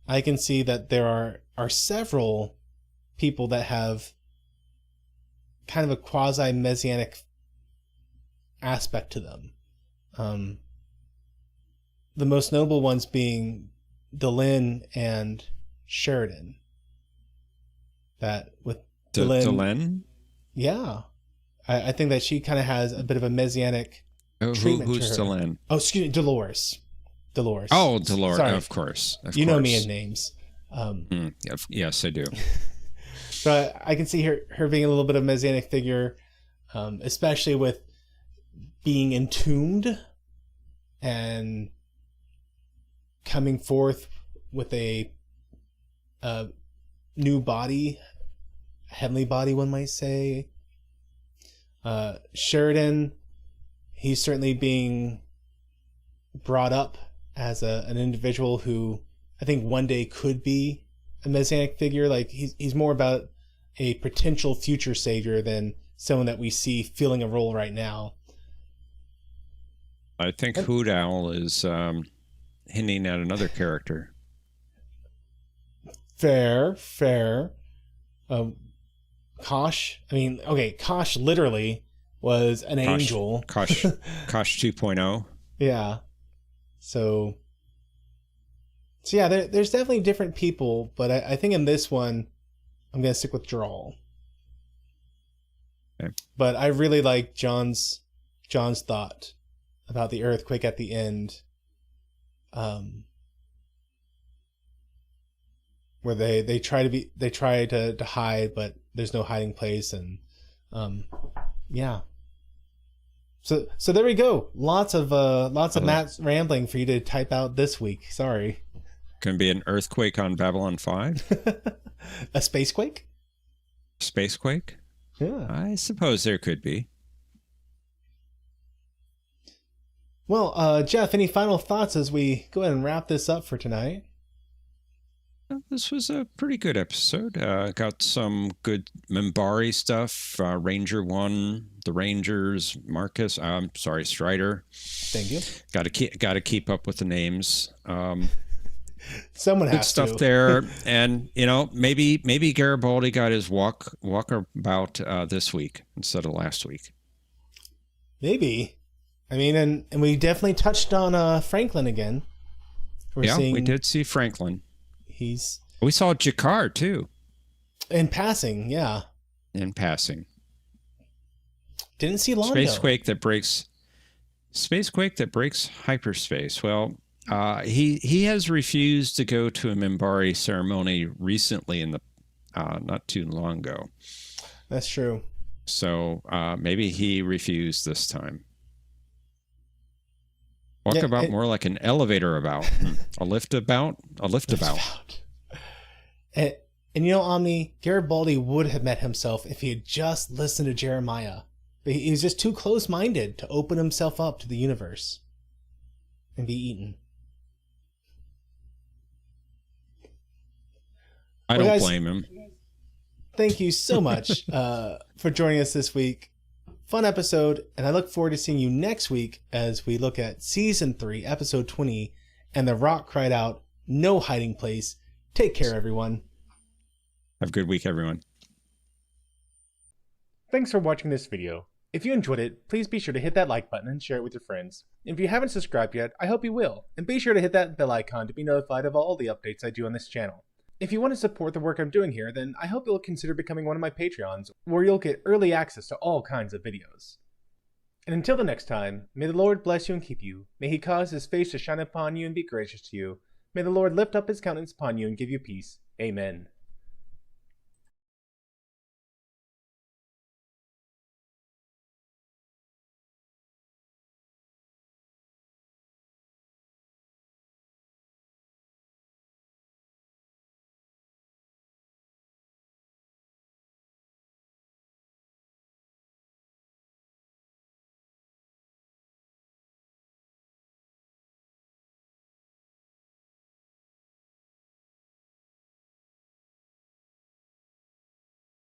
I can see that there are several people that have kind of a quasi-messianic aspect to them. The most notable ones being Delenn and Sheridan. That with Delenn? Yeah. I think that she kind of has a bit of a messianic treatment who's to her. Delenn? Oh, excuse me, Dolores. Oh, Dolores. Sorry. Of course. You know me in names. Yes, I do. So I can see her being a little bit of a messianic figure, especially with being entombed and coming forth with a new body, heavenly body, one might say. Sheridan, he's certainly being brought up as an individual who I think one day could be a messianic figure. Like he's more about a potential future savior than someone that we see filling a role right now. I think Hoot Owl is hinting at another character. Fair. Kosh, Kosh literally was an angel. Kosh 2.0. Yeah. So yeah, there's definitely different people, but I think in this one, I'm going to stick with Drawl. Okay. But I really like John's thought about the earthquake at the end, where they try to hide, but there's no hiding place, and yeah. So there we go. Lots of Matt's rambling for you to type out this week. Sorry. Can be an earthquake on Babylon 5. A spacequake? Spacequake? Yeah. I suppose there could be. Well, Jeff, any final thoughts as we go ahead and wrap this up for tonight? This was a pretty good episode. Got some good Minbari stuff. Ranger 1, the Rangers, Marcus. Strider. Thank you. Got to keep up with the names. Someone has good stuff to. there, and maybe Garibaldi got his walkabout this week instead of last week. Maybe. I mean, and we definitely touched on Franklin again. We did see Franklin. We saw Jakar too. In passing, yeah. In passing. Didn't see Londo. Spacequake that breaks hyperspace. Well, he has refused to go to a Minbari ceremony recently in the not too long ago. That's true. So maybe he refused this time. Walkabout more like an elevator about. A lift about. And Omni, Garibaldi would have met himself if he had just listened to Jeremiah. But he was just too close-minded to open himself up to the universe and be eaten. I don't blame him. Thank you so much for joining us this week. Fun episode, and I look forward to seeing you next week as we look at Season 3, Episode 20, and The Rock Cried Out, No Hiding Place. Take care, everyone. Have a good week, everyone. Thanks for watching this video. If you enjoyed it, please be sure to hit that like button and share it with your friends. If you haven't subscribed yet, I hope you will, and be sure to hit that bell icon to be notified of all the updates I do on this channel. If you want to support the work I'm doing here, then I hope you'll consider becoming one of my Patreons, where you'll get early access to all kinds of videos. And until the next time, may the Lord bless you and keep you. May he cause his face to shine upon you and be gracious to you. May the Lord lift up his countenance upon you and give you peace. Amen.